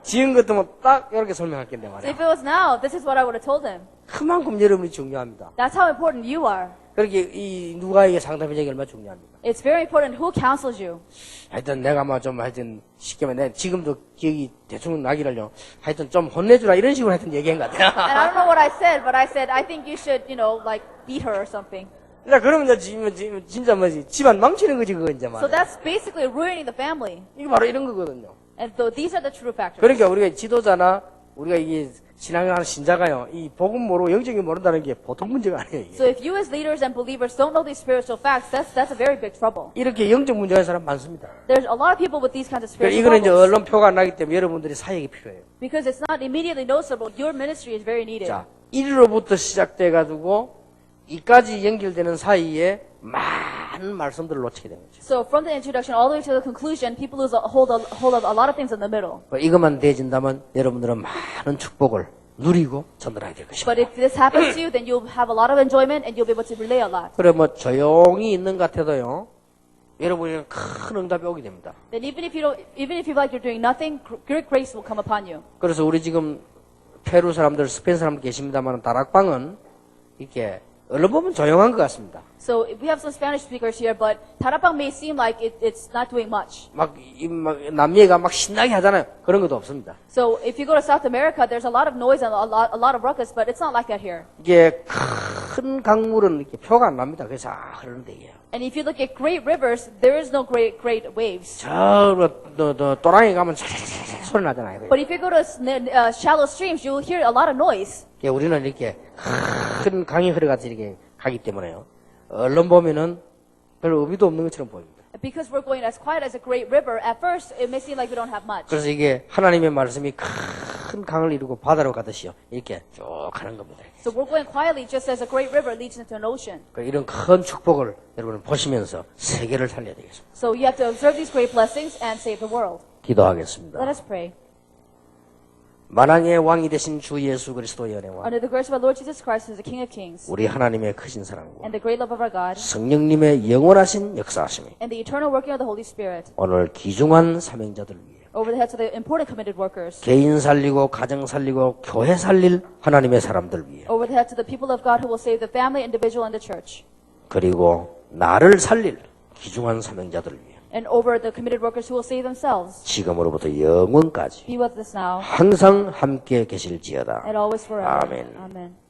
지금 같으면 딱 이렇게 설명할 건데 So 말이야. if it was now, this is what I would have told him. 그만큼 여러분이 중요합니다. That's how important you are. 그렇게 이 누가에게 상담해주는 게 얼마나 중요합니까? It's very important who counsels you. 하여튼 내가 뭐 좀 하여튼 쉽게 말해 내가 지금도 기억이 대충 나기를요. 하여튼 좀 혼내주라 이런 식으로 하여튼 얘기한 것 같아요. And I don't know what I said, but I said, I think you should, like, beat her or something. 야, 그러면 이제 진짜 뭐지 집안 망치는 거지 그거 이제 So 말이야. that's basically ruining the family. 이게 바로 이런 거거든요. And so these are the true factors. 그러니까 우리가 지도자나 우리가 이게 신앙하는 신자가요. 이 복음 모르고 영적인 모른다는 게 보통 문제가 아니에요. 이게. So if you as leaders and believers don't know these spiritual facts, that's a very big trouble. 이렇게 영적 문제가 있는 사람 많습니다. There's a lot of people with these kinds of 그러니까 spiritual 이거는 이제 problems. 언론표가 안 나기 때문에 여러분들이 사역이 필요해요. Because it's not immediately noticeable, your ministry is very needed. 자, 1로부터 시작돼가지고 이까지 연결되는 사이에 많은 말씀들을 놓치게 되는 거죠. So from the introduction all the way to the conclusion, people lose hold of a lot of things in the middle. 이것만 되어진다면 여러분들은 많은 축복을 누리고 전달하게 될 것입니다. But if this happens to you, then you'll have a lot of enjoyment and you'll be able to relay a lot. 그래 뭐 조용히 있는 것 같아도요. 여러분에게는 큰 응답이 오게 됩니다. Then even if you feel like you're doing nothing, great grace will come upon you. 그래서 우리 지금 페루 사람들, 스페인 사람들 계십니다만 다락방은 이렇게 얼른 보면 조용한 것 같습니다. So we have some Spanish speakers here, but Tarapang may seem like it's not doing much. 막 남미애가 막 신나게 하잖아요. 그런 것도 없습니다. So if you go to South America, there's a lot of noise and a lot of ruckus, but it's not like that here. 이게 큰 강물은 이렇게 표가 안 납니다. 그래서 흐르는데 이게요. And if you look at great rivers, there is no great waves. 저 또랑에 가면 소리 나잖아요. But if you go to shallow streams, you'll hear a lot of noise. 우리는 이렇게 큰 강이 흐르가서 이렇게 가기 때문에요. 얼른 보면은 별 의미도 없는 것처럼 보입니다. Because we're going as quiet as a great river, at first it may seem like we don't have much. 그래서 이게 하나님의 말씀이 큰 강을 이루고 바다로 가듯이요. 이렇게 쭉 가는 겁니다. So we're going quietly just as a great river leads into an ocean. 이런 큰 축복을 여러분은 보시면서 세계를 살려야 되겠습니다. So you have to observe these great blessings and save the world. 기도하겠습니다. Let us pray. 만왕의 왕이 되신 주 예수 그리스도의 은혜와 Under the grace of our Lord Jesus Christ, who is the King of Kings, 우리 하나님의 크신 사랑과 and the great love of our God, 성령님의 영원하신 역사하심이 and the eternal working of the Holy Spirit, 오늘 귀중한 사명자들을 위해 over the heads of the important committed workers, 개인 살리고 가정 살리고 교회 살릴 하나님의 사람들 위에 over the heads of the people of God who will save the family, individual, and the church, 그리고 나를 살릴 귀중한 사명자들 위해 and over the committed workers who will save themselves. 지금으로부터 영원까지 Be with us now 항상 함께 계실지어다. and always forever. 아멘. Amen.